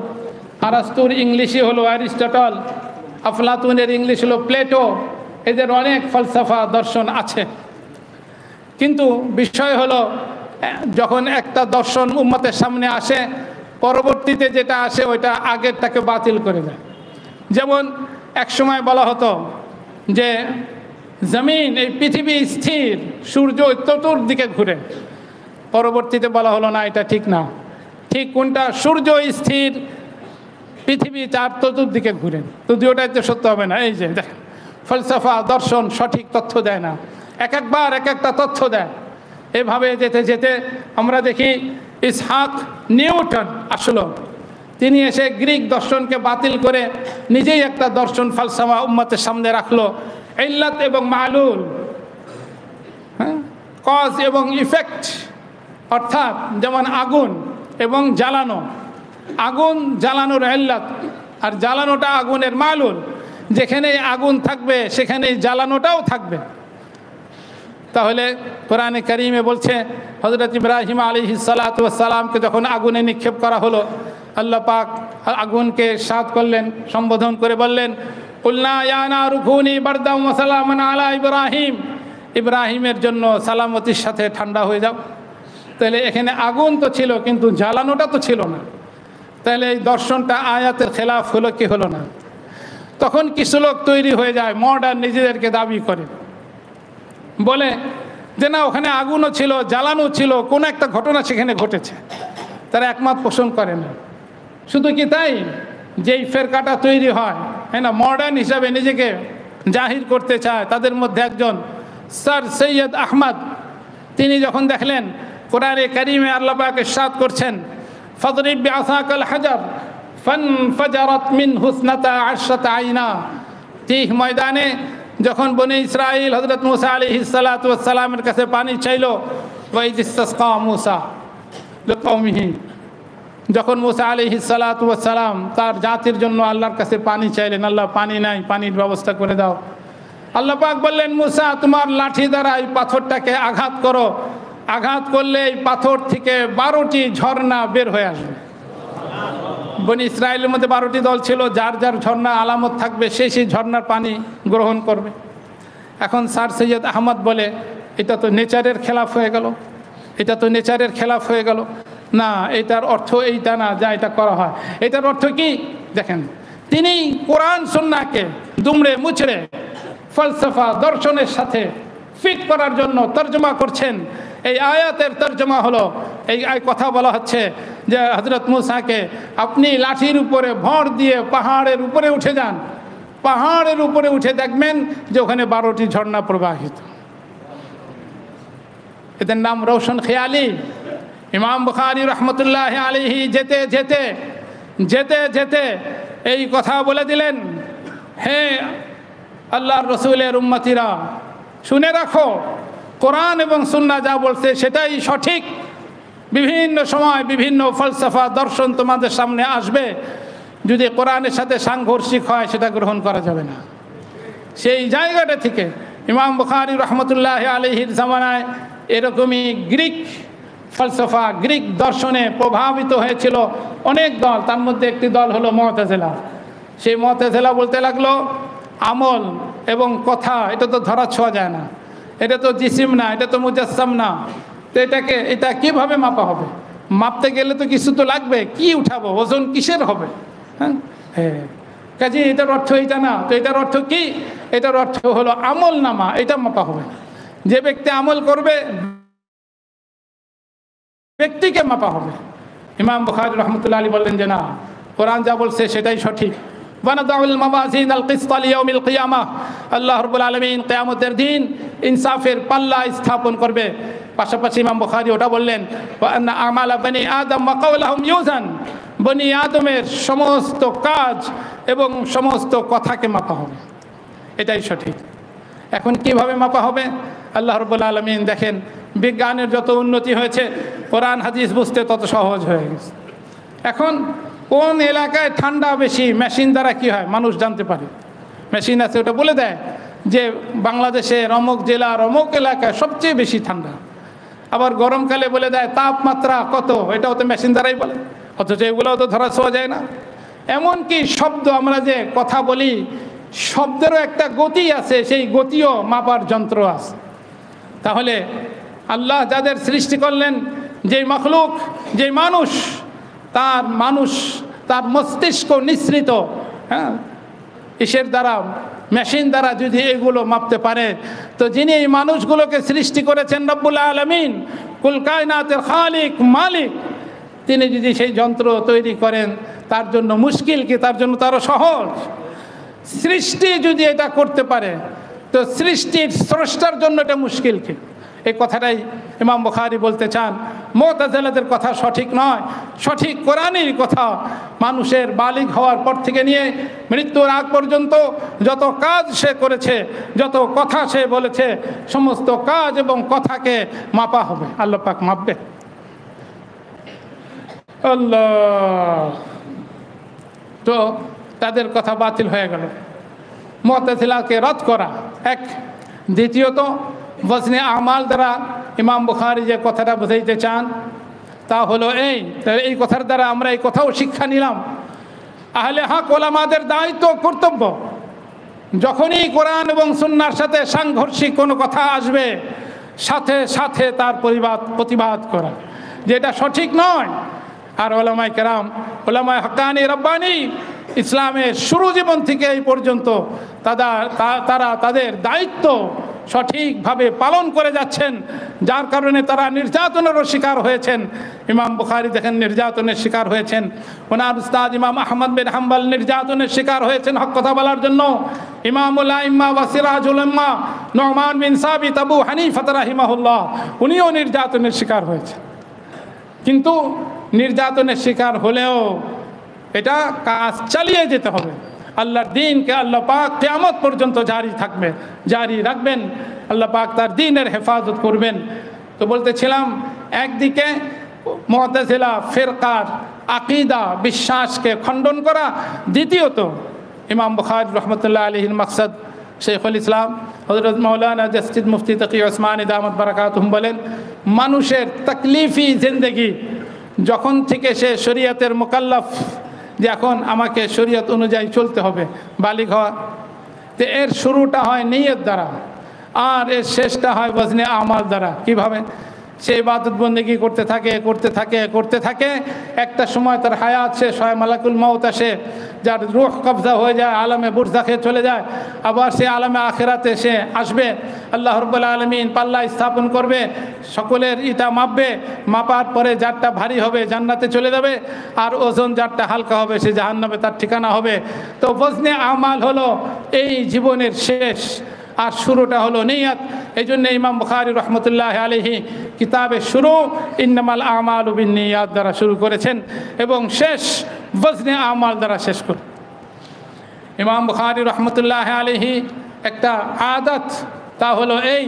আরাস্তুর ইংলিশই হলো অ্যারিস্টটল, আফলাতুনের ইংলিশ হলো প্লেটো। এদের অনেক ফলসফা দর্শন আছে, কিন্তু বিষয় হলো যখন একটা দর্শন উম্মতের সামনে আসে, পরবর্তীতে যেটা আসে ওইটা আগেরটাকে বাতিল করে দেয়। যেমন এক সময় বলা হতো যে জমিন, এই পৃথিবী স্থির, সূর্য চতুর্দিকে ঘুরে। পরবর্তীতে বলা হলো না, এটা ঠিক না। ঠিক কোনটা? সূর্য স্থির, পৃথিবী তার চতুর্দিকে ঘুরে, তো দুটোটাই তো সত্য হবে না। এই যে দেখেন, ফলসফা দর্শন সঠিক তথ্য দেয় না, এক একবার এক একটা তথ্য দেয়। এভাবে যেতে যেতে আমরা দেখি ইসহাক নিউটন আসলো, তিনি এসে গ্রিক দর্শনকে বাতিল করে নিজেই একটা দর্শন ফলসফা উম্মতের সামনে রাখলো। ইল্লাত এবং মালুল, কজ এবং ইফেক্ট, অর্থাৎ যেমন আগুন এবং জ্বালানো, আগুন জ্বালানোর ইল্লাত আর জ্বালানোটা আগুনের মালুল। যেখানে আগুন থাকবে সেখানেই জ্বালানোটাও থাকবে। তাহলে কোরআনে কারিমে বলছে হযরত ইব্রাহিম আলাইহিস সালাতু ওয়াস সালামকে যখন আগুনে নিক্ষেপ করা হলো, আল্লাহ পাক আগুনকে সাত করলেন, সম্বোধন করে বললেন কুলনা ইয়া নারু কুনি বারদাম ওয়া সালামান আলা ইব্রাহিম, ইব্রাহিমের জন্য সালামতির সাথে ঠান্ডা হয়ে যাও। তাহলে এখানে আগুন তো ছিল কিন্তু জ্বালানোটা তো ছিল না। তাহলে এই দর্শনটা আয়াতের খেলাফ হলো কি হলো না? তখন কিছু লোক তৈরি হয়ে যায়, মডার্ন নিজেদেরকে দাবি করে, বলে যে না, ওখানে আগুনও ছিল, জ্বালানো ছিল, কোনো একটা ঘটনা সেখানে ঘটেছে। তারা একমত পোষণ করে না। শুধু কি তাই, যেই ফেরকাটা তৈরি হয়, হ্যাঁ না, মডার্ন হিসাবে নিজেকে জাহির করতে চায়, তাদের মধ্যে একজন স্যার সৈয়দ আহমদ, তিনি যখন দেখলেন কোরআনে কারিমে আল্লাহ পাক ইরশাদ করছেন ফাদরিব বিআসাকাল হাজার ফানফাজারাত মিনহু ইসনাতা আশরাতা আইনা, তিহ ময়দানে যখন বনি ইসরাইল হযরত মুসা আলাইহিস সালাতু ওয়াস সালামের কাছে পানি চাইল, ওয়াইদ ইসতাসকা মুসা লিকওমিহি, যখন মুসা আলাইহিস সালাতু ওয়াস সালাম তার জাতির জন্য আল্লাহর কাছে পানি চাইলেন, আল্লাহ পানি নাই, পানির ব্যবস্থা করে দাও। আল্লাহ পাক বললেন মুসা, তোমার লাঠি দ্বারা এই পাথরটাকে আঘাত করো, আঘাত করলে এই পাথর থেকে 12টি ঝর্ণা বের হয়ে আসবে। বনি ইসরায়েলের মধ্যে 12টি দল ছিল, যার যার ঝর্ণা আলামত থাকবে সেই সেই ঝর্ণার পানি গ্রহণ করবে। এখন স্যার সৈয়দ আহমদ বলে এটা তো নেচারের খেলাফ হয়ে গেল, এটা তো নেচারের খেলাফ হয়ে গেল। না, এটার অর্থ এইটা না যা এটা করা হয়। এটার অর্থ কি দেখেন, তিনি কোরআন সুন্নাহকে দুমড়ে মুচড়ে ফলসফা দর্শনের সাথে ফিট করার জন্য তর্জমা করছেন। এই আয়াতের তর্জমা হলো, এই কথা বলা হচ্ছে যে হযরত মুসাকে আপনি লাঠির উপরে ভর দিয়ে পাহাড়ের উপরে উঠে যান, পাহাড়ের উপরে উঠে দেখবেন যে ওখানে 12টি ঝর্ণা প্রবাহিত। এদের নাম রওশন খেয়ালি। ইমাম বুখারী রহমতুল্লাহ আলাইহি যেতে যেতে যেতে যেতে এই কথা বলে দিলেন, হে আল্লাহর রসুলের উম্মতিরা, শুনে রাখো, কোরআন এবং সুন্নাহ যা বলছে সেটাই সঠিক। বিভিন্ন সময় বিভিন্ন ফলসফা দর্শন তোমাদের সামনে আসবে, যদি কোরআনের সাথে সাংঘর্ষিক হয় সেটা গ্রহণ করা যাবে না। সেই জায়গাটা থেকে ইমাম বুখারী রহমতুল্লাহ আলাইহির জামানায় এরকমই গ্রিক ফলসফা, গ্রিক দর্শনে প্রভাবিত হয়েছিল অনেক দল। তার মধ্যে একটি দল হলো মুতাজিলা। সেই মুতাজিলা বলতে লাগলো আমল এবং কথা এটা তো ধরা ছোঁয়া যায় না, এটা তো জিসিম না, এটা তো মুজাসসাম না, তো এটা কীভাবে মাপা হবে? মাপতে গেলে তো কিছু তো লাগবে, কি উঠাবো, ওজন কিসের হবে? হ্যাঁ, কাজে এটার অর্থ এটা না। তো এটার অর্থ কি? এটার অর্থ হলো আমল নামা, এটা মাপা হবে। যে ব্যক্তি আমল করবে ব্যক্তিকে মাপা হবে। ইমাম বুখারী রাহমাতুল্লাহি আলাইহি বললেন যে না, কোরআন যা বলছে সেটাই সঠিক। ওয়ানাদাউল মাওয়াজিন আল কিসত লিয়াউমিল কিয়ামাহ, আল্লাহ রাব্বুল আলামিন কিয়ামতের দিন ইনসাফের পাল্লা স্থাপন করবে। পাশাপাশি ইমাম বুখারী ওটা বললেন ওয়া আন্না আমালা বনি আদম ওয়া কাওলাহুম ইউজান, বনি আদমের সমস্ত কাজ এবং সমস্ত কথাকে মাপা হবে, এটাই সঠিক। এখন কিভাবে মাপা হবে? আল্লাহ রাব্বুল আলামিন দেখেন, বিজ্ঞানের যত উন্নতি হয়েছে কোরআন হাদিস বুঝতে তত সহজ হয়ে গেছে। এখন কোন এলাকায় ঠান্ডা বেশি মেশিন দ্বারা কি হয় মানুষ জানতে পারে। মেশিন আছে, ওটা বলে দেয় যে বাংলাদেশের অমুক জেলার অমুক এলাকায় সবচেয়ে বেশি ঠান্ডা। আবার গরমকালে বলে দেয় তাপমাত্রা কত, এটাও তো মেশিন দ্বারাই বলে, অথচ এগুলোও তো ধরা ছোঁয়া যায় না। এমনকি শব্দ, আমরা যে কথা বলি শব্দেরও একটা গতি আছে, সেই গতিও মাপার যন্ত্র আছে। তাহলে আল্লাহ যাদের সৃষ্টি করলেন, যেই মখলুক, যেই মানুষ, তার মস্তিষ্ক নিঃসৃত ইসের দ্বারা, মেশিন দ্বারা যদি এগুলো মাপতে পারে, তো যিনি এই মানুষগুলোকে সৃষ্টি করেছেন রব্বুল আলামিন, কুল কায়নাতের খালিক মালিক, তিনি যদি সেই যন্ত্র তৈরি করেন, তার জন্য মুশকিল কি? তার জন্য তারও সহজ। সৃষ্টি যদি এটা করতে পারে, তো সৃষ্টির স্রষ্টার জন্য এটা মুশকিল কি? এই কথাটাই ইমাম বুখারী বলতে চান। মুতাজিলাদের কথা সঠিক নয়, সঠিক কোরআনের কথা। মানুষের বালিগ হওয়ার পর থেকে নিয়ে মৃত্যুর আগ পর্যন্ত যত কাজ সে করেছে, যত কথা সে বলেছে, সমস্ত কাজ এবং কথাকে মাপা হবে। আল্লাহ পাক মাপবে। আল্লাহ, তো তাদের কথা বাতিল হয়ে গেল। মুতাজিলাকে রদ করা এক। দ্বিতীয়ত, ওয়াজনে আমাল দ্বারা ইমাম বুখারী যে কথাটা বোঝাইতে চান তা হলো এই কথার দ্বারা আমরা এই কথাও শিক্ষা নিলাম, আহলে হক ওলামাদের দায়িত্ব, কর্তব্য, যখনই কোরআন এবং সুন্নাহর সাথে সাংঘর্ষিক কোনো কথা আসবে, সাথে সাথে তার প্রতিবাদ করা, যেটা সঠিক নয়। আর ওলামায়ে কেরাম, ওলামায়ে হক্কানি রব্বানি, ইসলামের শুরু জীবন থেকে এই পর্যন্ত তারা তাদের দায়িত্ব সঠিকভাবে পালন করে যাচ্ছেন, যার কারণে তারা নির্যাতনেরও শিকার হয়েছেন। ইমাম বুখারী দেখেন নির্যাতনের শিকার হয়েছেন, ওনার উস্তাদ ইমাম আহমদ বিন হাম্বল নির্যাতনের শিকার হয়েছেন হক কথা বলার জন্য। ইমামুল আইম্মা ওয়া সিরাজুল উম্মাহ নুমান বিন সাবিত আবু হানিফা রাহিমাহুল্লাহ, উনিও নির্যাতনের শিকার হয়েছেন। কিন্তু নির্যাতনের শিকার হলেও এটা কাজ চালিয়ে যেতে হবে। আল্লাহর দ্বীনকে আল্লাহ পাক কিয়ামত পর্যন্ত জারি রাখবেন। আল্লাহ পাক তার দ্বীনের হেফাজত করবেন। তো বলতেছিলাম, একদিকে মুতাজিলা ফিরকার আকীদা, বিশ্বাসকে খণ্ডন করা। দ্বিতীয়ত, ইমাম বুখারী রাহমাতুল্লাহি আলাইহির মাকসাদ, শাইখুল ইসলাম হযরত মাওলানা জাসতিদ মুফতি তাকি ওসমানী দামাত বারাকাতুহুম বলেন, মানুষের তাকলিফি জিন্দেগি যখন থেকে সে শরীয়তের মুকাল্লাফ, যে এখন আমাকে শরীয়ত অনুযায়ী চলতে হবে, বালিগ হওয়া, তো এর শুরুটা হয় নিয়ত দ্বারা, আর এর শেষটা হয় ওয়াজনে আমাল দ্বারা। কিভাবে? সে ইবাদত বন্দেগী করতে থাকে, একটা সময় তার হায়াত শেষ হয়, মালাকুল মউত আসে, যার রূহ কবজা হয়ে যায়, আলমে বুরজাখে চলে যায়। আবার সে আলমে আখিরাতে সে আসবে, আল্লাহ রাব্বুল আলামিন পাল্লা স্থাপন করবে, সকলের ইটা মাপবে, মাপার পরে যারটা ভারী হবে জান্নাতে চলে যাবে, আর ওজন যারটা হালকা হবে সে জাহান্নামে তার ঠিকানা হবে। তো ওজনে আমাল হলো এই জীবনের শেষ, আর শুরুটা হলো নিয়ত। এই জন্য ইমাম বুখারী রাহমাতুল্লাহি আলাইহি কিতাবের শুরু ইন্নামাল আমালু বিন্নিয়াত দ্বারা শুরু করেছেন এবং শেষ ওজনে আমাল দ্বারা শেষ করেন। ইমাম বুখারী রাহমাতুল্লাহি আলাইহি একটা আদত, তা হলো এই,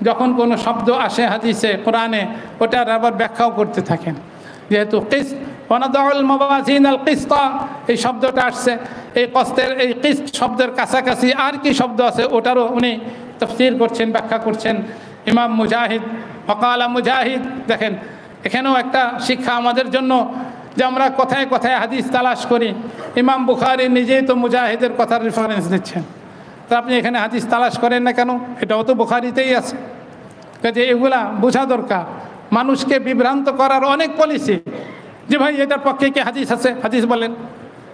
যখন কোনো শব্দ আসে হাদিসে কোরআনে, ওটার আবার ব্যাখ্যাও করতে থাকেন। যেহেতু কিসত ওয়ানাদাউল মাওয়াজিন আল কিসতা, এই শব্দটা আসছে, এই কিসত শব্দের কাছাকাছি আর কি শব্দ আছে ওটারও উনি তাফসীর করছেন, ব্যাখ্যা করছেন। ইমাম মুজাহিদ, ওয়াকালা মুজাহিদ, দেখেন এখানেও একটা শিক্ষা আমাদের জন্য, যে আমরা কথায় কথায় হাদিস তালাশ করি। ইমাম বুখারী নিজেই তো মুজাহিদের কথার রেফারেন্স দিচ্ছেন, তো আপনি এখানে হাদিস তালাশ করেন না কেন? এটাও তো বুখারীতেই আছে। কাজে এগুলা বোঝা দরকার। মানুষকে বিভ্রান্ত করার অনেক পলিসি, যে ভাই এটার পক্ষে কি হাদিস আছে, হাদিস বলেন।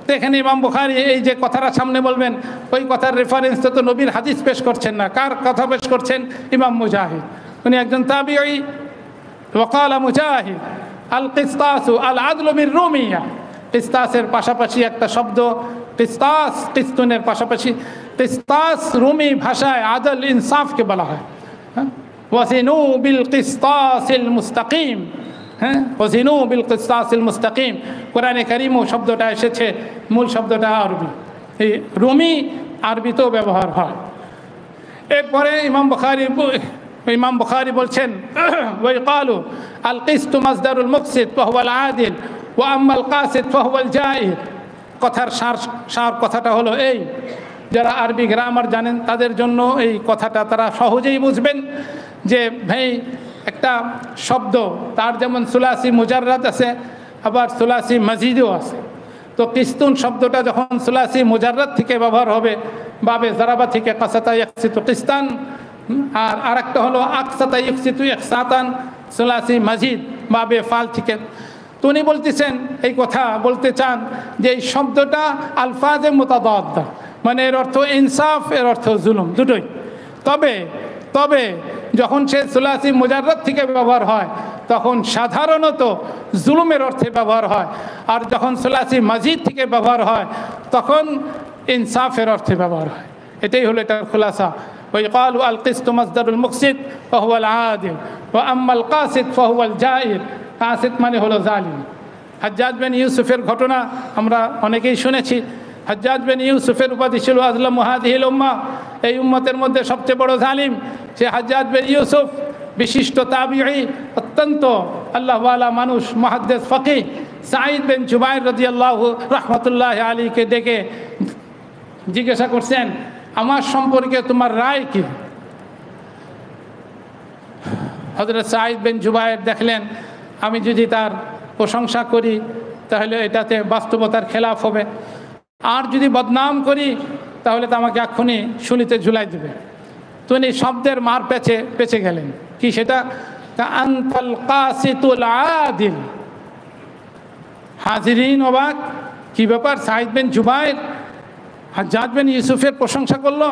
তো এখানে ইমাম বুখারী এই যে কথাটা সামনে বলবেন, ওই কথার রেফারেন্স তো নবীর হাদিস পেশ করছেন না, কার কথা পেশ করছেন? ইমাম মুজাহিদ, উনি একজন তাবিঈ। ওয়াকালা মুজাহিদ, আল কিস্তাসু আল আদলু মির রুমিয়া, কিস্তাসের পাশাপাশি একটা শব্দ কিস্তাস, কিস্তুনের পাশাপাশি কিস্তাস রুমি ভাষায় আদল ইনসাফকে বলা হয়। ওয়াজিনু বিল কিস্তাসিল মুস্তাকিম, হ্যাঁ ওয়াজিনু বিল কিস্তাসিল মুস্তাকিম। কোরআনে কারিমও শব্দটা এসেছে, মূল শব্দটা আরবি, এই রুমি আরবিতেও ব্যবহার হয়। এরপরে ইমাম বুখারী বলছেন ওয়াইকালু আল কিস্তু মাসদারুল মুকসিত ওয়া হুয়াল আদিল ওয়া আম্মাল কাসিদ ওয়া হুয়াল জাইর। কথার সার কথাটা হলো এই, যারা আরবি গ্রামার জানেন তাদের জন্য এই কথাটা তারা সহজেই বুঝবেন যে ভাই একটা শব্দ তার যেমন সুলাসি মুজাররাদ আছে, আবার সুলাসি মাজিদও আছে। তো কিস্তুন শব্দটা যখন সুলাসি মুজাররাদ থেকে ব্যবহার হবে, বাবে জারাবা থেকে কাসাতা ইয়াকসিতু কিস্তান, আর আরেকটা হলো আকসাতা ইয়াকসিতু ইকসাতান, সুলাসি মাজিদ বাবে ফাল থেকে। তো উনি বলতেছেন, এই কথা বলতে চান যে এই শব্দটা আলফাজে মুতাদাদ্দা, মানে এর অর্থ ইনসাফ, এর অর্থ জুলুম, দুটোই। তবে যখন সে সুলাসি মুজাররাদ থেকে ব্যবহার হয় তখন সাধারণত জুলুমের অর্থে ব্যবহার হয়, আর যখন সুলাসি মাজিদ থেকে ব্যবহার হয় তখন ইনসাফের অর্থে ব্যবহার হয়। এটাই হলো এটার খুলাসা। ওয়াইকালু আল কিস্তু মাসদারুল মুকসিত ওয়া হুয়াল আদিল ওয়া আম্মাল কাসিদ ওয়া হুয়াল জাইর। কাসিদ মানে হলো জালিম। হাজ্জাজ বিন ইউসুফের ঘটনা আমরা অনেকেই শুনেছি। হাজ্জাজ বিন ইউসুফের উপাধি ছিল আজলামু হাযিহিল উম্মাহ, এই উম্মতের মধ্যে সবচেয়ে বড় জালিম সে হাজ্জাজ বিন ইউসুফ। বিশিষ্ট তাবিঈ, অত্যন্ত আল্লাহওয়ালা মানুষ, মুহাদ্দিস ফাকিহ সাঈদ বিন জুবাইর রাদিয়াল্লাহু রাহমাতুল্লাহি আলাইহিকে ডেকে জিজ্ঞাসা করছেন, আমার সম্পর্কে তোমার রায় কি? হযরত সাঈদ বিন জুবাইর দেখলেন আমি যদি তার প্রশংসা করি তাহলে এটাতে বাস্তবতার খেলাফ হবে, আর যদি বদনাম করি তাহলে তো আমাকে এক্ষুনি শুলিতে ঝুলাই দেবে। তো উনি শব্দের মার পেঁচে গেলেন। কি সেটা? আনতাল কাসিতুল আদিল। হাজিরিন অবাক, কি ব্যাপার? সাঈদ বিন জুবাইর হাজ্জাজ বিন ইউসুফের প্রশংসা করলো।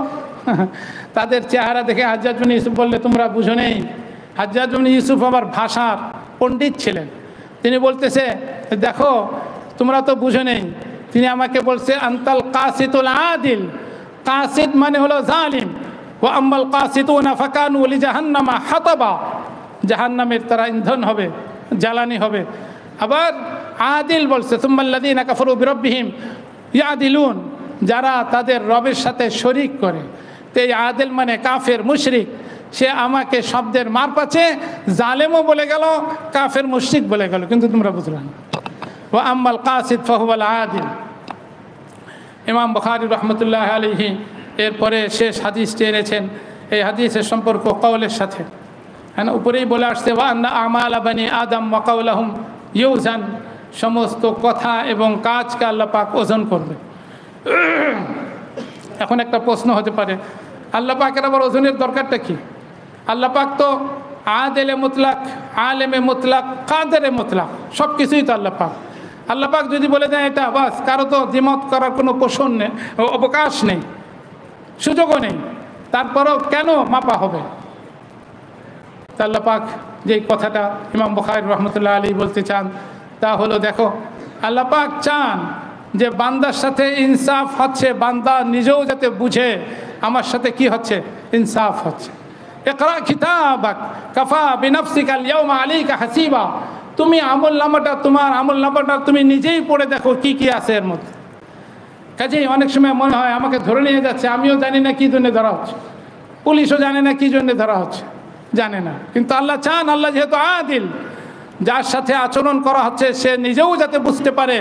তাদের চেহারা দেখে হাজ্জাজ বিন ইউসুফ বললে, তোমরা বুঝো নেই, হাজ্জাজ বিন ইউসুফ আবার ভাষার পণ্ডিত ছিলেন। তিনি বলতেছে, দেখো তোমরা তো বুঝো নেই, তিনি আমাকে বলছে আনতাল কাসিতুল আদিল। কাসিদ মানে হলো জালিম। ওয়া আম্মাল কাসিতুনা ফাকানু লিজাহান্নামা হাতাবা, জাহান্নামের তারা ইন্ধন হবে, জ্বালানি হবে। আবার আদিল বলছে সুম্মাল্লাযীনা কাফারু বিরাব্বিহিম ইয়াদিলুন, যারা তাদের রবের সাথে শরীক করে। তো এই আদিল মানে কাফের, মুশরিক। সে আমাকে শব্দের মার পাচ্ছে জালেমও বলে গেল, কাফের মুশরিক বলে গেল, কিন্তু তোমরা বুঝলে না। ওয়া আম্মাল কাসিদ ফাহুয়াল আদিল। ইমাম বুখারী রাহমাতুল্লাহি আলাইহি এরপরে শেষ হাদিসটি এনেছেন। এই হাদিসের সম্পর্ক কওলের সাথে, হ্যাঁ, উপরেই বলে আসছে ওয়া আন্না আমালা বানি আদম ওয়া কাওলাহুম ইউজান, সমস্ত কথা এবং কাজকে আল্লাহ পাক ওজন করবে। এখন একটা প্রশ্ন হতে পারে, আল্লাহ পাকের আবার ওজনের দরকারটা কি? আল্লাহ পাক তো আদেলে মুতলাক, আলেমে মুতলাক, কাদেরে মুতলাক, সব কিছুই তো আল্লাহ পাক। আল্লাহ পাক যদি বলে দেয় এটা, বাস, কারো তো দ্বিমত করার কোনো পোষণ নেই, অবকাশ নেই, সুযোগও নেই। তারপরেও কেন মাপা হবে? আল্লাহ পাক যেই কথাটা ইমাম বুখারী রাহমাতুল্লাহি আলাইহি বলতে চান তা হলো, দেখো আল্লাহ পাক চান যে বান্দার সাথে ইনসাফ হচ্ছে, বান্দা নিজেও যাতে বুঝে আমার সাথে কি হচ্ছে, ইনসাফ হচ্ছে। ইকরা কিতাবাক কাফা বিনাফসিকা আল-ইয়াওমা আলাইকা হাসিবা। তুমি আমল নামাটা, তোমার আমল নামাটা তুমি নিজেই পড়ে দেখো কি কি আছে এর মধ্যে। কাজেই অনেক সময় মনে হয় আমাকে ধরে নিয়ে যাচ্ছে, আমিও জানি না কী জন্য ধরা হচ্ছে, পুলিশও জানে না কী জন্য ধরা হচ্ছে, জানে না। কিন্তু আল্লাহ চান, আল্লাহ যেহেতু আদিল, যার সাথে আচরণ করা হচ্ছে সে নিজেও যাতে বুঝতে পারে,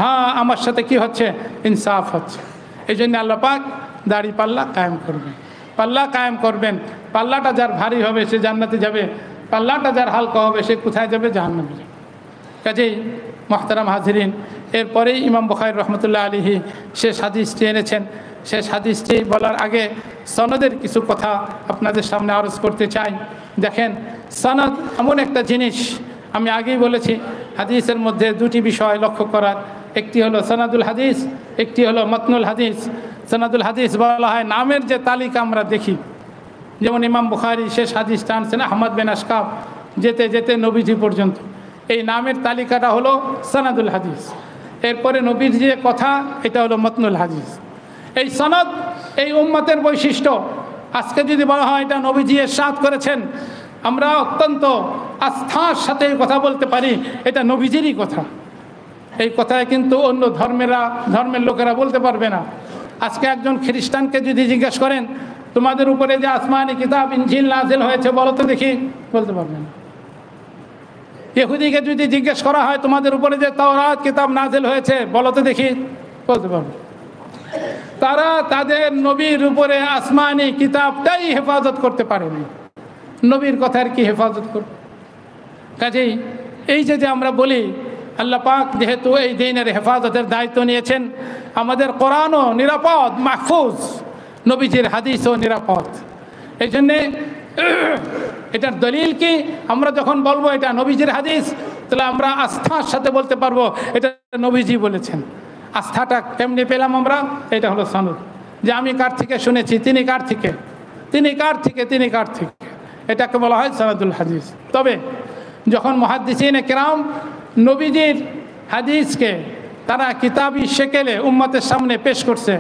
হ্যাঁ আমার সাথে কি হচ্ছে, ইনসাফ হচ্ছে। এই জন্য আল্লাহ পাক দাড়ি পাল্লা কায়েম করবেন, পাল্লা কায়েম করবেন। পাল্লাটা যার ভারী হবে সে জান্নাতে যাবে, পাল্লাটা যার হালকা হবে সে কোথায় যাবে, জাহান্নামে যাবে। কাজেই মুহতারাম হাজিরিন, এরপরেই ইমাম বুখারী রাহমাতুল্লাহি আলাইহি শেষ হাদিসটি এনেছেন। শেষ হাদিসটি বলার আগে সনদের কিছু কথা আপনাদের সামনে আরজ করতে চাই। দেখেন, সনদ এমন একটা জিনিস, আমি আগেই বলেছি হাদিসের মধ্যে দুটি বিষয় লক্ষ্য করার, একটি হলো সনাদুল হাদিস, একটি হলো মতনুল হাদিস। সনাদুল হাদিস বলা হয় নামের যে তালিকা আমরা দেখি, যেমন ইমাম বুখারী শেষ হাদিসটা আনছেন আহমদ বিন আশকাব, যেতে যেতে নবীজি পর্যন্ত। এই নামের তালিকাটা হলো সনদুল হাদিস। এরপরে নবীর যে কথা, এটা হলো মতনুল হাদিস। এই সনদ এই উম্মতের বৈশিষ্ট্য। আজকে যদি বলা হয় এটা নবীজি ইরশাদ করেছেন, আমরা অত্যন্ত আস্থার সাথে কথা বলতে পারি, এটা নবীজিরই কথা। এই কথায় কিন্তু অন্য ধর্মের লোকেরা বলতে পারবে না। আজকে একজন খ্রিস্টানকে যদি জিজ্ঞেস করেন, তোমাদের উপরে যে আসমানি কিতাব ইনজিল নাজিল হয়েছে বলো তো দেখি, বলতে পারবে না। ইহুদিকে যদি জিজ্ঞেস করা হয়, তোমাদের উপরে যে তাওরাত কিতাব নাজিল হয়েছে বলো তো দেখি, বলতে পারবে। তারা তাদের নবীর উপরে আসমানি কিতাবটাই হেফাজত করতে পারেনি, নবীর কথার কি হেফাজত করবে? কাজেই এই যে আমরা বলি আল্লাহ পাক যেহেতু এই দ্বীনের হেফাজতের দায়িত্ব নিয়েছেন, আমাদের কোরআনও নিরাপদ, মাহফুজ, নবীজির হাদিসও নিরাপদ। এই জন্যে এটার দলিল কি? আমরা যখন বলবো এটা নবীজির হাদিস, তাহলে আমরা আস্থার সাথে বলতে পারবো এটা নবীজি বলেছেন। আস্থাটা কেমনি পেলাম আমরা? এটা হলো সনদ, যে আমি কার থেকে শুনেছি, তিনি কার থেকে, তিনি কার থেকে, তিনি কার থেকে, এটাকে বলা হয় সনদুল হাদিস। তবে যখন মুহাদ্দিসিনে কেরাম নবীজির হাদিসকে তারা কিতাবি শেকেলে উম্মতের সামনে পেশ করছে,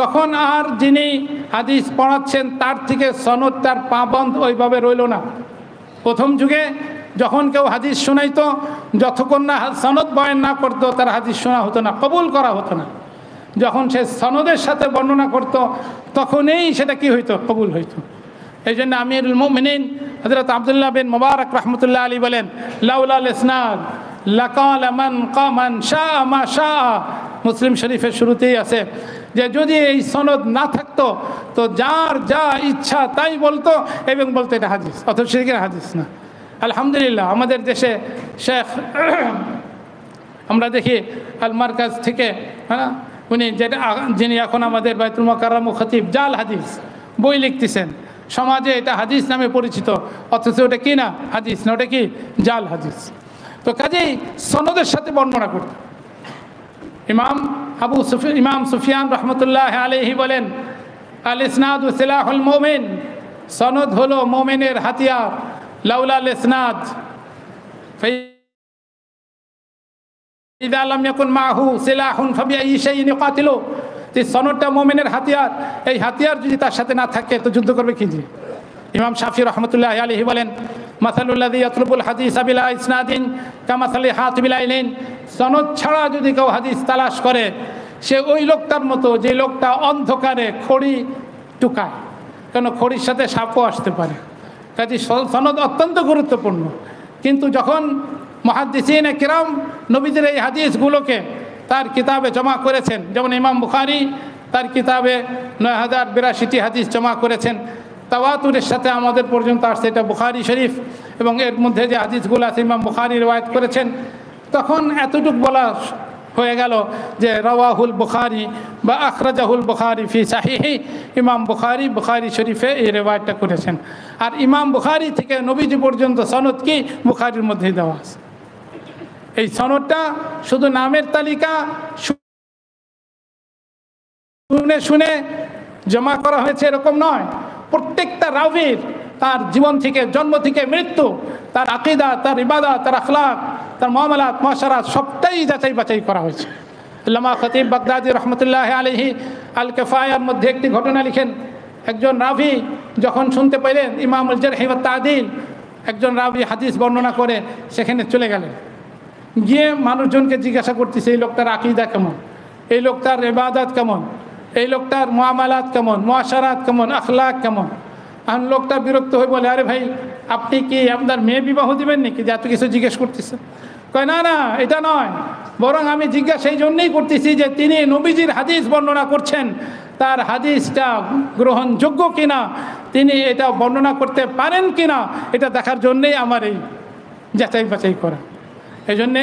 তখন আর যিনি হাদিস পড়াচ্ছেন তার থেকে সনদ, তার পাবন্ধ ওইভাবে রইল না। প্রথম যুগে যখন কেউ হাদিস শোনাইতো, যতক্ষণ না সনদ বয়ান না করতো তার হাদিস শোনা হতো না, কবুল করা হতো না। যখন সে সনদের সাথে বর্ণনা করত, তখনই সেটা কি হইতো? কবুল হইতো। এই জন্য আমিরুল মুমিনিন হযরত আব্দুল্লাহ বিন মুবারক রাহমাতুল্লাহ আলাইহি বলেন, লাউলাল ইসনাদ লাকালা মান কামান শাআ মা শাআ। মুসলিম শরীফের শুরুতেই আছে যে যদি এই সনদ না থাকতো তো যার যা ইচ্ছা তাই বলতো এবং বলতো এটা হাদিস, অথচ সেটা হাদিস না। আলহামদুলিল্লাহ আমাদের দেশে শেখ আমরা দেখি আল মারকাজ থেকে, হ্যাঁ, উনি যিনি এখন আমাদের বাইতুল মুকাররম খতিব, জাল হাদিস বই লিখতেছেন। সমাজে এটা হাদিস নামে পরিচিত, অথচ ওটা কি না? হাদিস না, ওটা কি? জাল হাদিস। তো কাজেই সনদের সাথে বর্ণনা করত। ইমাম সুফিয়ান রহমতুল্লাহ আলাইহি বলেন, আল ইসনাদু সিলাহুল মুমিন, সনদ হলো মুমিনের হাতিয়ার। লাউলাল ইসনাদ ফাইদা লাম ইয়াকুন মাহু সিলাহুন ফাবিআইয়ি শাইইন ইউকাতিলু। এই সনদটা মুমিনের হাতিয়ার, এই হাতিয়ার যদি তার সাথে না থাকে তো যুদ্ধ করবে কি? ইমাম শাফি রহমতুল্লাহ আলাইহি বলেন, মাসালুল্লাযী ইয়াতলুবুল হাদিস বিলা ইসনাদিন কামাসালি হাতিবিল আইনাইন। সনদ ছাড়া যদি কেউ হাদিস তালাশ করে, সে ওই লোকটার মতো যে লোকটা অন্ধকারে খড়ি টুকায়, কেন খড়ির সাথে সাপও আসতে পারে। কাজে সনদ অত্যন্ত গুরুত্বপূর্ণ। কিন্তু যখন মুহাদ্দিসিনে কিরাম নবীদের এই হাদিসগুলোকে তার কিতাবে জমা করেছেন, যেমন ইমাম বুখারী তার কিতাবে 9082টি হাদিস জমা করেছেন, তাওয়াতুরের সাথে আমাদের পর্যন্ত আসছে এটা বুখারী শরীফ, এবং এর মধ্যে যে হাদিসগুলো আছে ইমাম বুখারী riwayat করেছেন, তখন এতটুকু বলা হয়ে গেল যে রাওয়াহুল বুখারী বা আখরাজাহুল বুখারী ফি সাহিহি। ইমাম বুখারী শরীফে এই riwayatটা করেছেন। আর ইমাম বুখারী থেকে নবীজি পর্যন্ত সনদ কি? বুখারীর মধ্যেই দেওয়া আছে। এই সনদটা শুধু নামের তালিকা শুনে শুনে জমা করা হয়েছে এরকম নয়। প্রত্যেকটা রাবির তার জীবন থেকে, জন্ম থেকে মৃত্যু, তার আকীদা, তার ইবাদত, তার আখলাক, তার মুআমালাত, মুআশারাত সবটাই যাচাই বাছাই করা হয়েছে। আল্লামা খতিব বাগদাদি রহমতুল্লাহ আলাইহি আল কিফায়ার মধ্যে একটি ঘটনা লিখেন। একজন রাবি যখন শুনতে পেলেন ইমামুল জারহি ওয়াত তা'দীল, একজন রাবি হাদিস বর্ণনা করে সেখানে চলে গেলেন, গিয়ে মানুষজনকে জিজ্ঞাসা করতেছে এই লোকটার আকীদা কেমন, এই লোকটার ইবাদত কেমন, এই লোকটার মুআমালাত কেমন, মুআশারাত কেমন, আখলাক কেমন। আর লোকটা বিরক্ত হয়ে বলে, আরে ভাই আপনি কি আপনার মেয়ে বিবাহ দিবেন নাকি যে এত কিছু জিজ্ঞেস করতেছেন? কয় না না, এটা নয়, বরং আমি জিজ্ঞাসা এই জন্যই করতেছি যে তিনি নবীজির হাদিস বর্ণনা করছেন, তার হাদিসটা গ্রহণযোগ্য কিনা, তিনি এটা বর্ণনা করতে পারেন কিনা, এটা দেখার জন্যেই আমার এই যাচাই বাছাই করা। এই জন্যে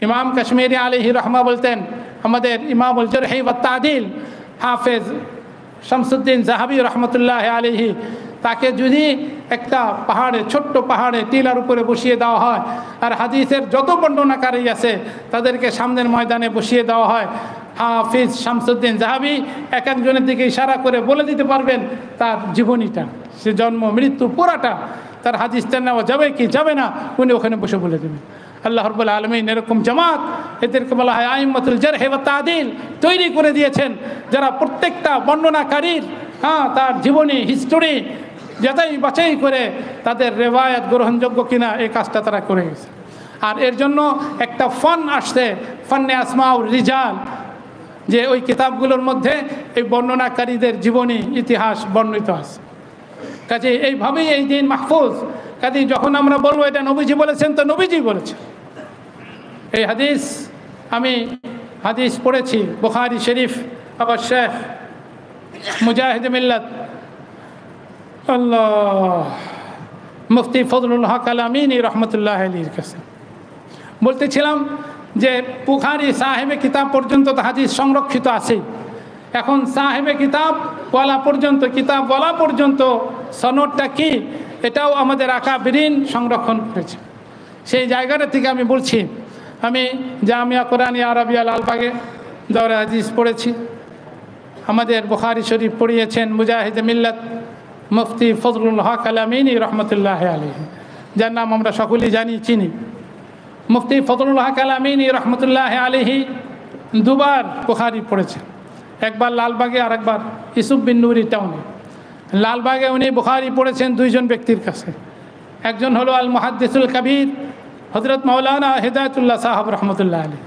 ইমাম কাশ্মীরি আলাইহি রহমা বলতেন, আমাদের ইমামুল জারহি ওয়াত তা'দীল হাফেজ শামসুদ্দিন যাহাবী রহমতুল্লাহ আলাইহি, তাকে যদি একটা পাহাড়ে, ছোট্ট পাহাড়ে টিলার উপরে বসিয়ে দেওয়া হয় আর হাদিসের যত বর্ণনাকারী আছে তাদেরকে সামনের ময়দানে বসিয়ে দেওয়া হয়, হাফিজ শামসুদ্দিন যাহাবী এক একজনের দিকে ইশারা করে বলে দিতে পারবেন তার জীবনীটা, সে জন্ম মৃত্যু পুরাটা, তার হাদিসটা নেওয়া যাবে কি যাবে না উনি ওখানে বসে বলে দেবেন। আল্লাহ রাব্বুল আলামিন এরকম জামাত, এদেরকে বলা হয় আইম্মাতুল জারহ ওয়া তা'দীল, তৈরি করে দিয়েছেন, যারা প্রত্যেকটা বর্ণনাকারীর তার জীবনী হিস্টোরি যাচাই বাছাই করে তাদের রেওয়ায়াত গ্রহণযোগ্য কিনা এই কাজটা তারা করে গেছে। আর এর জন্য একটা ফান আসছে, ফান্নে আসমাউর রিজাল, যে ওই কিতাবগুলোর মধ্যে এই বর্ণনাকারীদের জীবনী ইতিহাস বর্ণিত আছে। কাজে এইভাবেই এই দিন মাহফুজ। কাজে যখন আমরা বলবো এটা নবীজি বলেছেন, তো নবীজি বলেছেন। এই হাদিস আমি পড়েছি বুখারী শরীফ, আবার শেখ মুজাহিদ মিল্লাত আল্লাহ মুফতি ফজলুল হক আল আমিনী রহমতুল্লাহ আলাইহির কাছে বলতেছিলাম যে বুখারী সাহেবে কিতাব পর্যন্ত তো হাদিস সংরক্ষিত আছে। এখন সাহেবে কিতাব বলা পর্যন্ত সনদটা কি, এটাও আমাদের আকাবিরিন সংরক্ষণ করেছে। সেই জায়গাটা থেকে আমি বলছি, আমি জামিয়া কোরআনিয়া আরবিয়া লালবাগে দৌরা হাদিস পড়েছি। আমাদের বুখারী শরীফ পড়িয়েছেন মুজাহিদ মিল্লাত মুফতি ফজলুল হক আল আমিনী রহমতুল্লাহ আলাইহি, যার নাম আমরা সকলেই জানি চিনি। মুফতি ফজলুল হক আল আমিনী রহমতুল্লাহ আলাইহি দুবার বুখারী পড়েছেন, একবার লালবাগে আর একবার ইউসুফ বিন নুরি টাউনে। লালবাগে উনি বুখারী পড়েছেন দুইজন ব্যক্তির কাছে, একজন হলো আল মুহাদ্দিসুল কবির হযরত মাওলানা হিদায়াতুল্লাহ সাহাব রহমতুল্লাহ আলাইহি।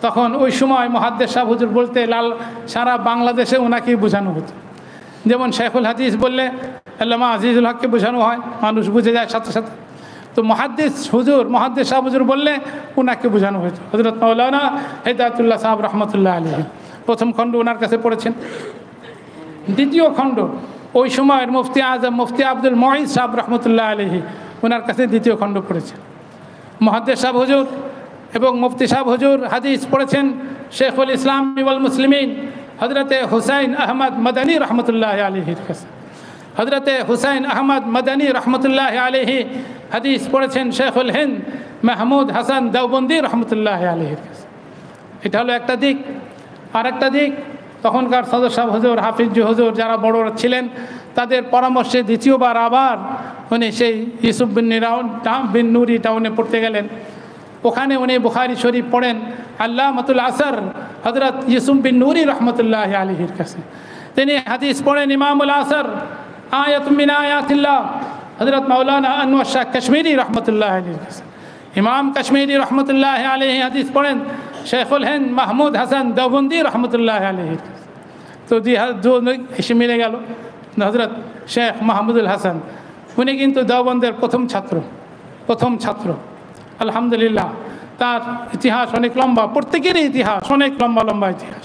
তখন ওই সময় মুহাদ্দিস সাহেব হুজুর বলতে সারা বাংলাদেশে ওনাকেই বোঝানো হতো। যেমন শেখুল হাদিস বললে আল্লামা আজিজুল হককে বোঝানো হয়, মানুষ বুঝে যায় সাথে সাথে। তো মুহাদ্দিস সাহেব হুজুর বললে ওনাকে বোঝানো হতো হযরত মাওলানা হিদায়াতুল্লাহ সাহাব রহমতুল্লাহ আলাইহি। প্রথম খণ্ড ওনার কাছে পড়েছেন। দ্বিতীয় খণ্ড ওই সময়ের মুফতি আজম মুফতি আব্দুল মুঈজ সাহেব রহমতুল্লাহ আলাইহি, ওনার কাছে দ্বিতীয় খণ্ড পড়েছেন। মুহাদ্দিস সাহেব হুজুর এবং মুফতি সাহেব হুজুর হাদিস পড়েছেন শেখুল ইসলাম ওয়াল মুসলিমিন হযরতে হুসাইন আহমদ মাদানী রহমতুল্লাহ আলাইহির কাছে। হযরতে হুসাইন আহমদ মাদানী রহমতুল্লাহ আলাইহি হাদিস পড়েছেন শেখুল হিন্দ মাহমুদ হাসান দেওবন্দি রহমতুল্লাহ আলাইহির কাছে। এটা হলো একটা দিক। আর একটা দিক, তখনকার সদর সাহেব হুজুর, হাফিজ হুজুর যারা বড় ছিলেন, তাদের পরামর্শে দ্বিতীয়বার আবার উনি সেই ইউসুফ বিন নুরি টাউনে পড়তে গেলেন। ওখানে উনি বুখারী শরীফ পড়েন আল্লামাতুল আসর হযরত ইউসুফ বিন নুরি রহমতুল্লাহ আলাইহির কাছে। তিনি হাদিস পড়েন ইমামুল আসর আয়াতুম মিন আয়াতিল্লাহ হযরত মাওলানা আনোয়ার শাহ কাশ্মীরি রহমতুল্লাহ আলাইহির কাছে। ইমাম কাশ্মীরি রহমতুল্লাহ আলাইহি হাদিস পড়েন শেখুল হিন্দ মাহমুদ হাসান দেওবন্দি রহমতুল্লাহ আলাইহির কাছে। তো এসে মিলে গেল। হযরত শেখ মাহমুদুল হাসান উনি কিন্তু দেওবন্দের প্রথম ছাত্র। আলহামদুলিল্লাহ, তার ইতিহাস অনেক লম্বা, প্রত্যেকেরই ইতিহাস অনেক লম্বা ইতিহাস।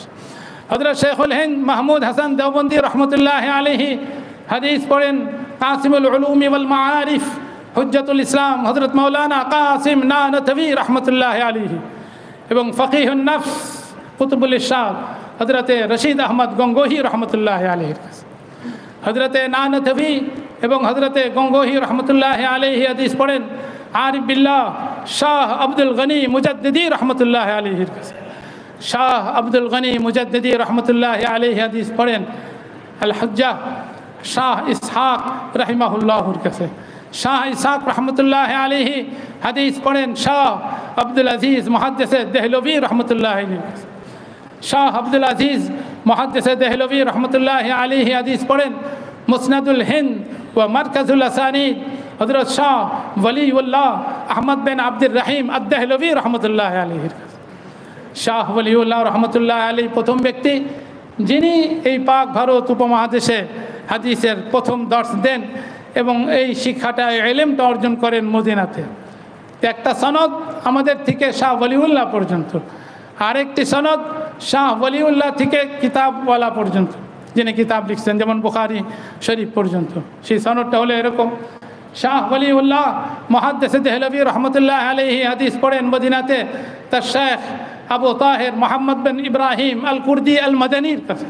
হযরত শেখুল হিন্দ মাহমুদ হাসান দেওবন্দি রহমতুল্লাহ আলাইহি হাদিস পড়েন কাসিমুল উলুম ওয়াল মাআরিফ হুজ্জাতুল ইসলাম হযরত মাওলানা কাসিম নানতভী রহমতুল্লাহ আলাইহি, এবং ফকিহুন নফস কুতুবুল ইরশাদ হযরতে রশিদ আহমদ গঙ্গোহী রহমতুল্লাহ আলাইহির কাছে। হযরতে নানতভী এবং হযরতে গঙ্গোহী রহমতুল্লাহ আলাইহি হাদিস পড়েন আরিফ বিল্লাহ শাহ আব্দুল গনি মুজাদ্দিদি রহমতুল্লাহ আলাইহির কাছে। শাহ আব্দুল গনি মুজাদ্দিদি রহমতুল্লাহ আলাইহি হাদিস পড়েন আল হুজ্জাহ শাহ ইসহাক রাহিমাহুল্লাহর কাছে। শাহ ইসহাক রহমতুল্লাহ আলাইহি হাদিস পড়েন শাহ আব্দুল আজিজ মুহাদ্দিস দেহলভী রহমতুল্লাহ আলাইহির কাছে। শাহ আব্দুল আজিজ মুহাদ্দিস দেহলভী রহমতুল্লাহ আলাইহি হাদিস পড়েন মুসনাদুল হিন্দ ওয়া মারকাজুল আসানিদ হযরত শাহ ওয়ালিউল্লাহ আহমদ বিন আব্দুর রহিম আদ-দেহলভী রহমতুল্লাহ আলাইহির কাছে। শাহ ওয়ালিউল্লাহ রহমতুল্লাহ আলাইহি প্রথম ব্যক্তি যিনি এই পাক ভারত উপমহাদেশে হাদিসের প্রথম দর্শ দেন এবং এই শিক্ষাটা ইলমটা অর্জন করেন মদিনাতে। একটা সনদ আমাদের থেকে শাহ ওয়ালিউল্লাহ পর্যন্ত, আরেকটি সনদ শাহ ওয়ালিউল্লাহ থেকে কিতাবওয়ালা পর্যন্ত, যিনি কিতাব লিখছেন, যেমন বুখারী শরীফ পর্যন্ত। সেই সনদটা হলো এরকম। শাহ ওয়ালিউল্লাহ মুহাদ্দিস দেহলভী রহমতুল্লাহ আলাইহি হাদিস পড়েন মদিনাতে তার শেখ আবু তাহের মোহাম্মদ বিন ইব্রাহিম আল কুর্দি আল মাদানীর কাছে।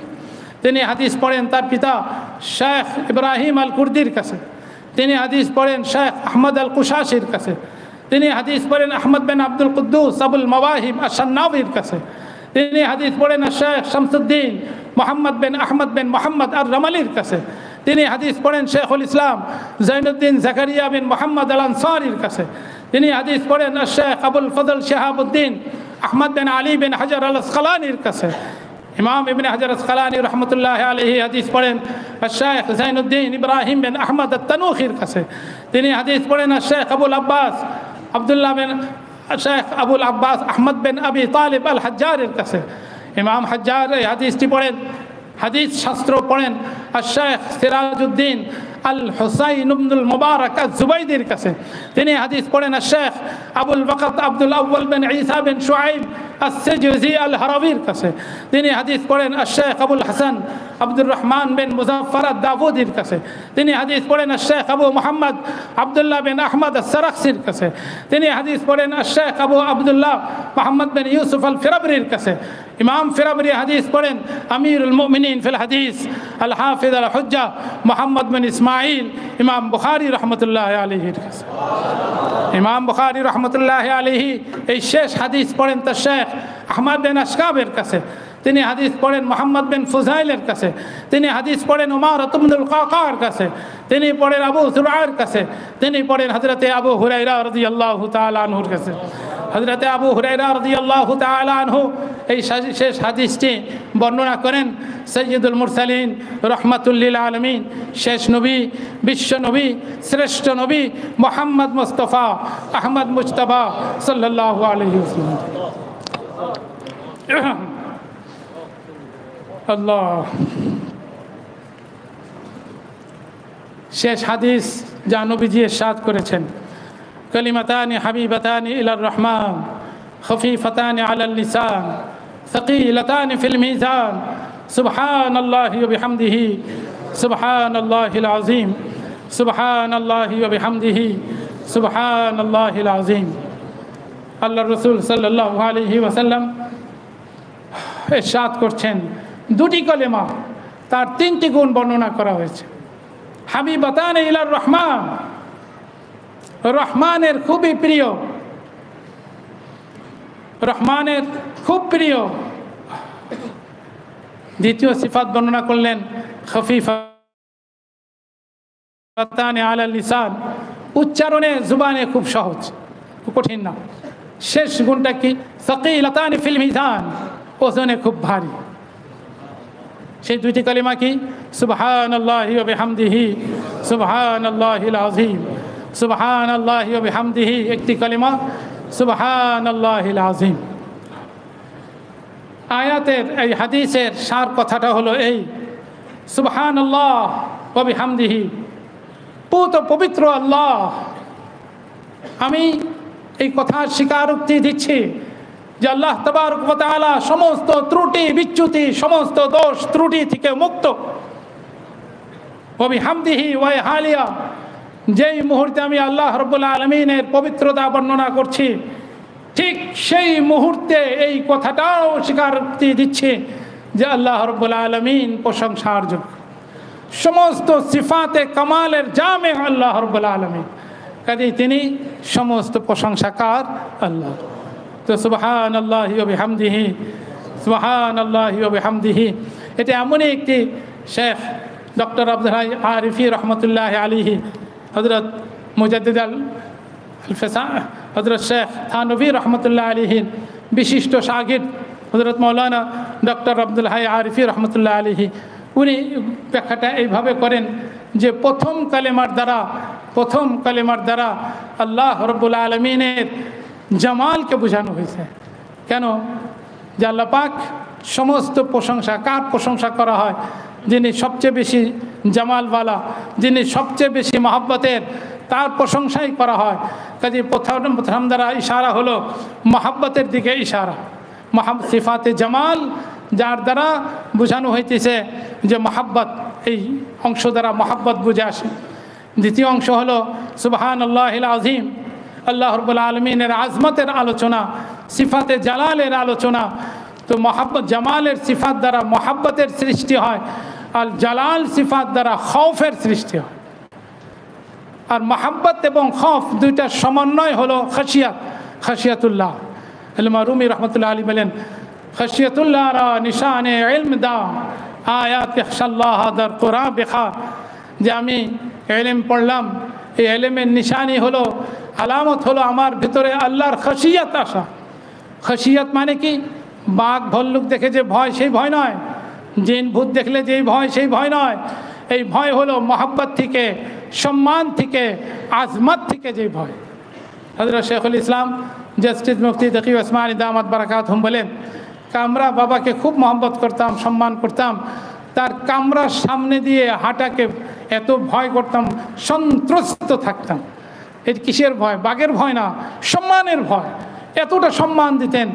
তিনি হাদিস পড়েন তার পিতা শেখ ইব্রাহিম আল কুর্দির কাছে। তিনি হাদিস পড়েন শেখ আহমদ আল কুশাশির কাছে। তিনি হাদিস পড়েন আহমদ বিন আব্দুল কুদ্দুস আবুল মাওয়াহিব আশ-শান্নাবির কাছে। তিনি হাদিস পড়েন শেখ শামসুদ্দিন মোহাম্মদ বিন আহমদ বিন মোহাম্মদ আর রমালির কাছে। তিনি হাদিস পড়েন শেখুল ইসলাম জৈনুদ্দিন জাকারিয়া বিন মোহাম্মদ আল আনসারির কাছে। তিনি হাদিস পড়েন শেখ আবুল ফজল শিহাবুদ্দিন আহমদ বিন আলী বিন হাজার আল আসকালানির কাছে। ইমাম ইবনে হাজার আসকালানি রহমতুল্লাহ আলাইহি হাদিস পড়েন শেখ জাইনুদ্দিন ইব্রাহিম বিন আহমদ আত-তানুখির কাছে। তিনি হাদিস পড়েন শেখ আবুল আব্বাস আব্দুল্লাহ বিন শেখ আবুল আব্বাস আহমদ বিন আবি তালিব আল হাজ্জারের কাছে। ইমাম হাজ্জার এই হাদিসটি পড়েন, হাদিস শাস্ত্র পড়েন শেখ সিরাজউদ্দিন আল হুসাইন ইবনুল মুবারক আজ-জুবাইদির কাছে। তিনি হাদিস পড়েন শেখ আবুল ওয়াকাত আব্দুল আউয়াল বিন ঈসা বিন শুআইব আস-সিজজি আল হারাবির কাছে। তিনি হাদিস পড়েন শেখ আবুল হাসান আব্দুর রহমান বিন মুজাফফর আদ-দাউদির কাছে। তিনি হাদিস পড়েন শেখ আবু মুহাম্মদ আব্দুল্লাহ বিন আহমদ আস-সারাখসির কাছে। তিনি হাদিস পড়েন শেখ আবু আব্দুল্লাহ মুহাম্মদ বিন ইউসুফ আল ফিরাবরির কাছে। ইমাম ফিরাবরি হাদিস পড়েন আমিরুল মুমিনিন ফিল হাদিস আল হাফিজ আল হুজ্জা মুহাম্মদ বিন ইসমাইল ইমাম বুখারী রাহমাতুল্লাহ আলাইহির কাছে। ইমাম বুখারী রাহমাতুল্লাহ আলাইহি এই শেষ হাদিস পড়েন তার শেখ আহমদ বিন আশকাবের কাছে। তিনি হাদিস পড়েন মোহাম্মদ বিন ফুজাইলের কাছে। তিনি হাদিস পড়েন উমারত ইবনুল কাকার কাছে। তিনি পড়েন আবু যুরআর কাছে। তিনি পড়েন হযরতে আবু হুরায়রা রাদিয়াল্লাহু তাআলা আনহুর কাছে। হযরতে আবু হুরায়রা রাদিয়াল্লাহু তাআলা আনহু এই শেষ হাদিসটি বর্ণনা করেন সাইয়্যিদুল মুরসালিন রাহমাতুল লিল আলামিন, শেষ নবী, বিশ্ব নবী, শ্রেষ্ঠ নবী মুহাম্মদ মুস্তাফা আহমদ মুজতবা সাল্লাল্লাহু আলাইহি ওয়াসাল্লাম। আল্লাহ, শেষ হাদিস যা নবীজি ইরশাদ করেছেন, কালিমাতানি হাবিবাতানি ইলার রহমান খফিফাতানি আলাল লিসান সাকিলাতানি ফিল মিজান সুবহানাল্লাহি ওয়া বিহামদিহি সুবহানাল্লাহিল আযীম সুবহানাল্লাহি ওয়া বিহামদিহি সুবহানাল্লাহিল আযীম। আল্লাহর রাসূল সাল্লাল্লাহু আলাইহি ওয়াসাল্লাম ইরশাদ করছেন, দুটি কলেমা তার তিনটি গুণ বর্ণনা করা হয়েছে। হাবিবাতানি ইলার রহমান, রহমানের খুবই প্রিয়, রহমানের খুব প্রিয়। দ্বিতীয় সিফাত বর্ণনা করলেন খফিফাতানি আলাল লিসান, উচ্চারণে জুবানে খুব সহজ, খুব কঠিন না। শেষ গুণটা কি? সাকিলাতানি ফিল মিজান, ওজনে খুব ভারী। সেই দুইটি কালিমা কি? সুবহানাল্লাহি ওয়া বিহামদিহি সুবহানাল্লাহিল আযীম সুবহানাল্লাহি ওয়া বিহামদিহি একটি কালিমা সুবহানাল্লাহিল আযীম। আয়াতের এই হাদিসের সার কথাটা হলো এই, সুবহানাল্লাহ ওয়া বিহামদিহি, পবিত্র আল্লাহ। আমি এই কথার স্বীকারোক্তি দিচ্ছি যে আল্লাহ তাবারক ওয়া তাআলা সমস্ত ত্রুটি বিচ্যুতি সমস্ত দোষ ত্রুটি থেকে মুক্ত। ওয়া বিহামদিহি ওয়া হালিয়া, যেই মুহূর্তে আমি আল্লাহ রাব্বুল আলামিনের পবিত্রতা বর্ণনা করছি, ঠিক সেই মুহূর্তে এই কথাটাও স্বীকারোক্তি দিচ্ছে যে আল্লাহ রাব্বুল আলামিন প্রশংসার যোগ্য। সমস্ত সিফাতে কামালের জামে আল্লাহ রাব্বুল আলামিন, কাজেই তিনি সমস্ত প্রশংসাকার আল্লাহ। তো সুবহানাল্লাহি ওয়া বিহামদিহি সুবহানাল্লাহি ওয়া বিহামদিহি, এটা এমনই একটি Sheikh doctor Abdul high Arifi রহমতুল্লাহ আলাইহি, হযরত মুজাদ্দিদ হযরত শেখ থানভী রহমতুল্লাহ আলাইহির বিশিষ্ট শাগির্দ হযরত মাওলানা ডক্টর আব্দুল হাই আরিফি রহমতুল্লাহ আলাইহি, উনি ব্যাখ্যাটা এইভাবে করেন যে প্রথম কালেমার দ্বারা আল্লাহ রাব্বুল আলামিনের জামালকে বোঝানো হয়েছে। কেন? যে আল্লাহ পাক সমস্ত প্রশংসা, কার প্রশংসা করা হয়? যিনি সবচেয়ে বেশি জামালওয়ালা, যিনি সবচেয়ে বেশি মহব্বতের, তার প্রশংসাই করা হয়। কাজে প্রথম দ্বারা ইশারা হলো মহব্বতের দিকে ইশারা, সিফাতে জামাল যার দ্বারা বোঝানো হইতেছে যে মহব্বত, এই অংশ দ্বারা মহব্বত বুঝে আসে। দ্বিতীয় অংশ হলো সুবহানাল্লাহিল আযীম, আল্লাহ রাব্বুল আলামিনের আজমতের আলোচনা, সিফাতে জালালের আলোচনা। তো মহব্বত জামালের সিফাত দ্বারা মহব্বতের সৃষ্টি হয়, আর জালাল সিফাত দ্বারা খৌফের সৃষ্টি হয়। আর মহব্বত এবং খৌফ দুইটার সমন্বয় হলো খাশিয়াতুল্লাহ। রুমি রহমতুল্লাহ আলী বলেন, খাশিয়াতুল্লাহ রা নিশানে ইলম দা আয়াত ইখশাল্লাহ দার কোরআন বেখা, যে আমি ইলম পড়লাম, এই ইলমের নিশানি হলো আলামত হলো আমার ভিতরে আল্লাহর খশিয়াত আসা। খশিয়াত মানে কি? বাঘ ভল্লুক দেখে যে ভয়, সেই ভয় নয়। জিন ভূত দেখলে যেই ভয়, সেই ভয় নয়। এই ভয় হলো মহব্বত থেকে, সম্মান থেকে, আজমত থেকে যে ভয়। হযরত শেখুল ইসলাম জাস্টিস মুফতি তকি ওসমানী দামাত বারাকাতুহুম বলেন, আমরা বাবাকে খুব মহব্বত করতাম, সম্মান করতাম। তার কামরার সামনে দিয়ে হাঁটাকে এত ভয় করতাম, সন্ত্রস্ত থাকতাম। এর কিসের ভয়? বাঘের ভয় না, সম্মানের ভয়। এতটা সম্মান দিতেন,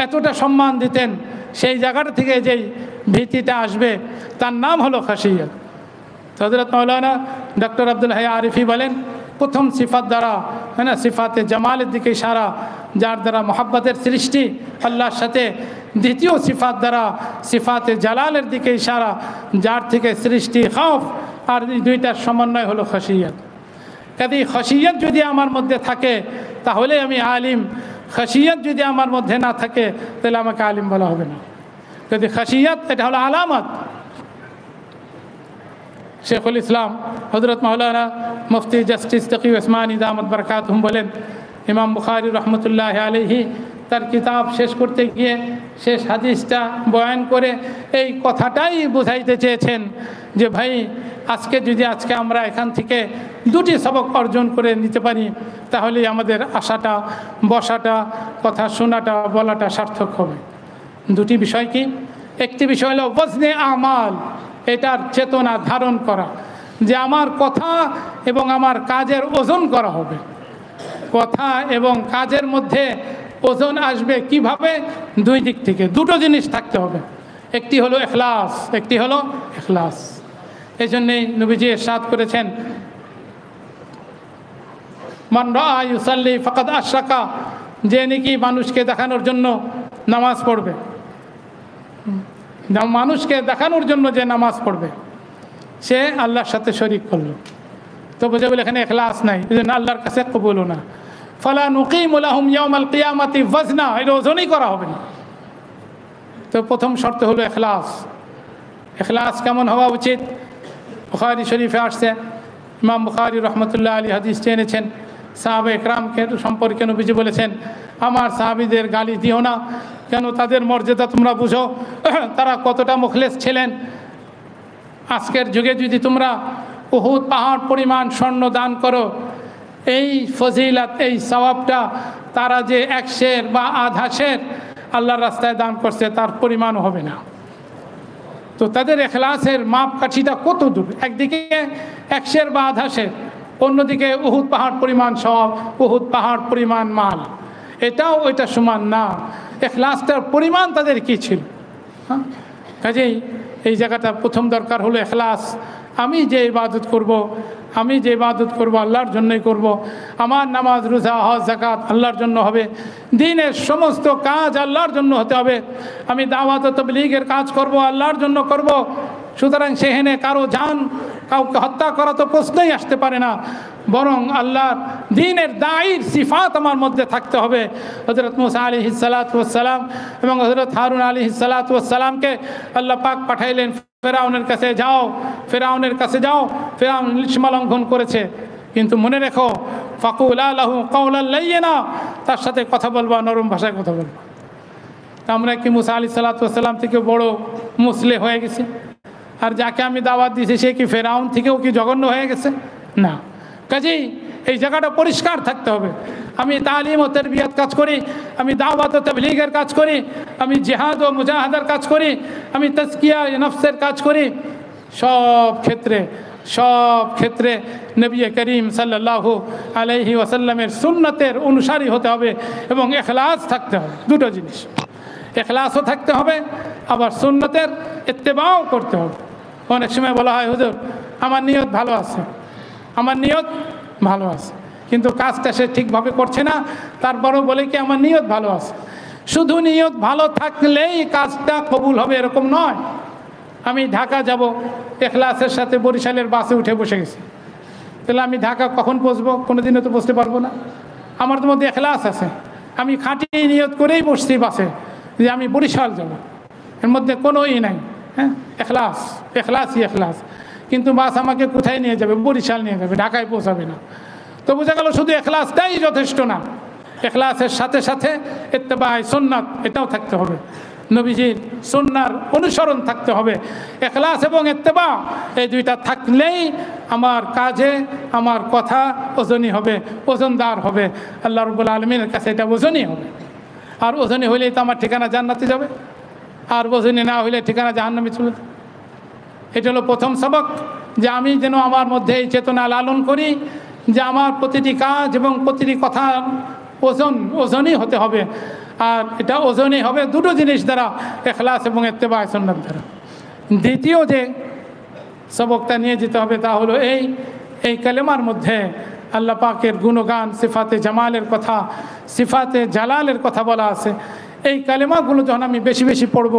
এতটা সম্মান দিতেন। সেই জায়গাটা থেকে যেই ভীতিটা আসবে, তার নাম হলো খাশিয়ত। হযরত মাওলানা ডক্টর আব্দুল হাই আরিফি বলেন, প্রথম সিফাত দ্বারা, হ্যাঁ না, সিফাতে জামালের দিকে ইশারা, যার দ্বারা মহাব্বতের সৃষ্টি আল্লাহর সাথে। দ্বিতীয় সিফাত দ্বারা সিফাতে জালালের দিকে ইশারা, যার থেকে সৃষ্টি খৌফ। আর এই দুইটার সমন্বয় হলো খাশিয়ত। কাজেই খাশিয়ত যদি আমার মধ্যে থাকে তাহলে আমি আলিম। খাশিয়ত যদি আমার মধ্যে না থাকে তাহলে আমাকে আলিম বলা হবে না। যদি খাশিয়ত, এটা হলো আলামত। শেখুল ইসলাম হযরত মাওলানা মুফতি জাস্টিস তকি ওসমানী দামাত বারাকাতুহুম বলেন, ইমাম বুখারী রহমতুল্লাহ আলাইহি তার কিতাব শেষ করতে গিয়ে শেষ হাদিসটা বয়ান করে এই কথাটাই বোঝাইতে চেয়েছেন যে ভাই, আজকে আমরা এখান থেকে দুটি সবক অর্জন করে নিতে পারি, তাহলেই আমাদের আশাটা, বসাটা, কথা শোনাটা, বলাটা সার্থক হবে। দুটি বিষয় কি? একটি বিষয় হলো ওয়াজনে আমাল, এটার চেতনা ধারণ করা, যে আমার কথা এবং আমার কাজের ওজন করা হবে। কথা এবং কাজের মধ্যে ওজন আসবে কিভাবে? দুই দিক থেকে, দুটো জিনিস থাকতে হবে। একটি হলো ইখলাস, একটি হলো ইখলাস। এই জন্যেই নবীজি ইরশাদ করেছেন, মান রাআ ইউসাল্লি ফাকাদ আশরাকা, যে নাকি মানুষকে দেখানোর জন্য নামাজ পড়বে, মানুষকে দেখানোর জন্য যে নামাজ পড়বে, সে আল্লাহর সাথে শরীক করলো। তো বুঝে বলে এখানে ইখলাস নাই, এই জন্য আল্লাহর কাছে কবুলও না। ফালা নুকিমু লাহুম ইয়াউমাল কিয়ামাতি ওয়াজনা, এটা ওজনই করা হবে না। তো প্রথম শর্ত হলো ইখলাস। ইখলাস কেমন হওয়া উচিত? বুখারী শরীফে আসছে, ইমাম বুখারী রহমতুল্লাহ আলী হাদিস এনেছেন। সাহাবা একরামকে সম্পর্কে নবীজি বলেছেন, আমার সাহাবীদের গালি দিও না, কেন তাদের মর্যাদা তোমরা বুঝো, তারা কতটা মুখলেস ছিলেন। আজকের যুগে যদি তোমরা উহুদ পাহাড় পরিমাণ স্বর্ণ দান করো, এই ফজিলত, এই সওয়াবটা তারা যে 1 সের বা আধা সের আল্লাহর রাস্তায় দান করছে তার পরিমাণ হবে না। তো তাদের ইখলাসের মাপকাঠিটা কত দূর? একদিকে 1 সের বা আধা সের, অন্যদিকে উহুদ পাহাড় পরিমাণ সওয়াব, উহুদ পাহাড় পরিমাণ মাল, এটাও ওইটা সমান না। ইখলাসটার পরিমাণ তাদের কী ছিল? হ্যাঁ, কাজেই এই জায়গাটা প্রথম দরকার হলো ইখলাস। আমি যে ইবাদত করব আল্লাহর জন্যই করব। আমার নামাজ, রোজা, হজ, যাকাত আল্লাহর জন্য হবে। দ্বীনের সমস্ত কাজ আল্লাহর জন্য হতে হবে। আমি দাওয়াত ও তাবলীগের কাজ করব, আল্লাহর জন্য করব। সুতরাং সেখানে কারো জান, কাউকে হত্যা করা তো প্রশ্নই আসতে পারে না, বরং আল্লাহর দ্বীনের দায়ীর সিফাত আমার মধ্যে থাকতে হবে। হযরত মুসা আলাইহিস সালাতু ওয়াস সালাম এবং হযরত হারুন আলাইহিস সালাতু ওয়াস সালামকে আল্লাহ পাক পাঠাইলেন, ফেরাউনের কাছে যাও, ফেরাউনের কাছে যাও। ফেরাউন সীমা লঙ্ঘন করেছে, কিন্তু মনে রেখো, ফাকুলা লাহু কাওলান লাইয়িনা, তার সাথে কথা বলবা, নরম ভাষায় কথা বলবা। আমরা কি মুসা আলাইহিস সালাতু ওয়াস সালাম থেকে বড় মুসলে হয়ে গেছি? আর যাকে আমি দাওয়াত দিয়েছি সে কি ফেরাউন থেকেও কি জঘন্য হয়ে গেছে? না। কাজেই এই জায়গাটা পরিষ্কার থাকতে হবে। আমি তালিম ও তারবিয়াত কাজ করি, আমি দাওয়াত ও তাবলীগের কাজ করি, আমি জিহাদ ও মুজাহাদার কাজ করি, আমি তাজকিয়া নফসের কাজ করি। সব ক্ষেত্রে নবী করিম সাল্লাল্লাহু আলাইহি ওয়াসাল্লামের সুন্নতের অনুসারী হতে হবে এবং ইখলাস থাকতে হবে। দুটো জিনিস, ইখলাসও থাকতে হবে, আবার সুন্নতের ইত্তেবাও করতে হবে। অনেক সময় বলা হয়, হুজুর আমার নিয়ত ভালো আছে, কিন্তু কাজটা সে ঠিকভাবে করছে না, তারপরেও বলে কি আমার নিয়ত ভালো আছে। শুধু নিয়ত ভালো থাকলেই কাজটা কবুল হবে এরকম নয়। আমি ঢাকা যাব, ইখলাসের সাথে বরিশালের বাসে উঠে বসে গেছি, তাহলে আমি ঢাকা কখন পৌঁছবো? কোনোদিনও তো পৌঁছতে পারবো না। আমার তো মধ্যে ইখলাস আছে, আমি খাঁটি নিয়ত করেই বসছি বাসে যে আমি বরিশাল যাব, এর মধ্যে কোনো নাই। হ্যাঁ, ইখলাস। কিন্তু বাস আমাকে কোথায় নিয়ে যাবে? বরিশাল নিয়ে যাবে, ঢাকায় পৌঁছাবে না। তো বোঝা গেল শুধু ইখলাসটাই যথেষ্ট না, ইখলাসের সাথে সাথে ইত্তেবায়ে সুন্নাত এটাও থাকতে হবে, নবীজির সুন্নাহর অনুসরণ থাকতে হবে। ইখলাস এবং ইত্তেবা এই দুইটা থাকলেই আমার কাজে আমার কথা ওজনী হবে, ওজনদার হবে, আল্লাহ রাব্বুল আলামিনের কাছে এটা ওজনী হবে। আর ওজনী হইলেই তো আমার ঠিকানা জান্নাতে যাবে, আর ওজনী না হইলে ঠিকানা জাহান্নামে চলে যাবে। এটা হলো প্রথম সবক, যে আমি যেন আমার মধ্যে এই চেতনা লালন করি যে আমার প্রতিটি কাজ এবং প্রতিটি কথা ওজনই হতে হবে। আর এটা ওজনই হবে দুটো জিনিস দ্বারা, ইখলাস এবং ইত্তেবায়ে সুন্নাত দ্বারা। দ্বিতীয় যে সবকটা নিয়ে যেতে হবে তা হলো এই কালেমার মধ্যে আল্লাহ পাকের গুণগান, সিফাতে জামালের কথা, সিফাতে জালালের কথা বলা আছে। এই কালেমাগুলো যখন আমি বেশি বেশি পড়ব,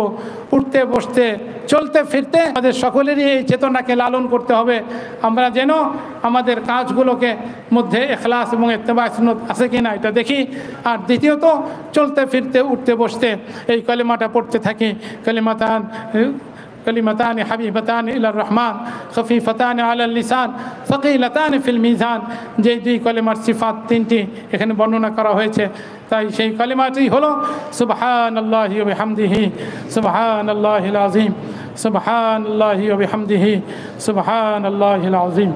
উঠতে বসতে চলতে ফিরতে আমাদের সকলেরই এই চেতনাকে লালন করতে হবে, আমরা যেন আমাদের কাজগুলোকে মধ্যে ইখলাস এবং ইত্তেবায়ে সুন্নাত আছে কিনা এটা দেখি। আর দ্বিতীয়ত চলতে ফিরতে উঠতে বসতে এই কালেমাটা পড়তে থাকি, كلمتان حبيبتان إلى الرحمن خفيفتان على اللسان ثقيلتان في الميزان। যে দুই কালেমার সিফাত তিনটি এখানে বর্ণনা করা হয়েছে, তাই সেই কালেমাটি হলো সুবহানাল্লাহি ওয়া বিহামদিহি সুবহানাল্লাহিল আযীম সুবহানাল্লাহি ওয়া বিহামদিহি সুবহানাল্লাহিল আযীম।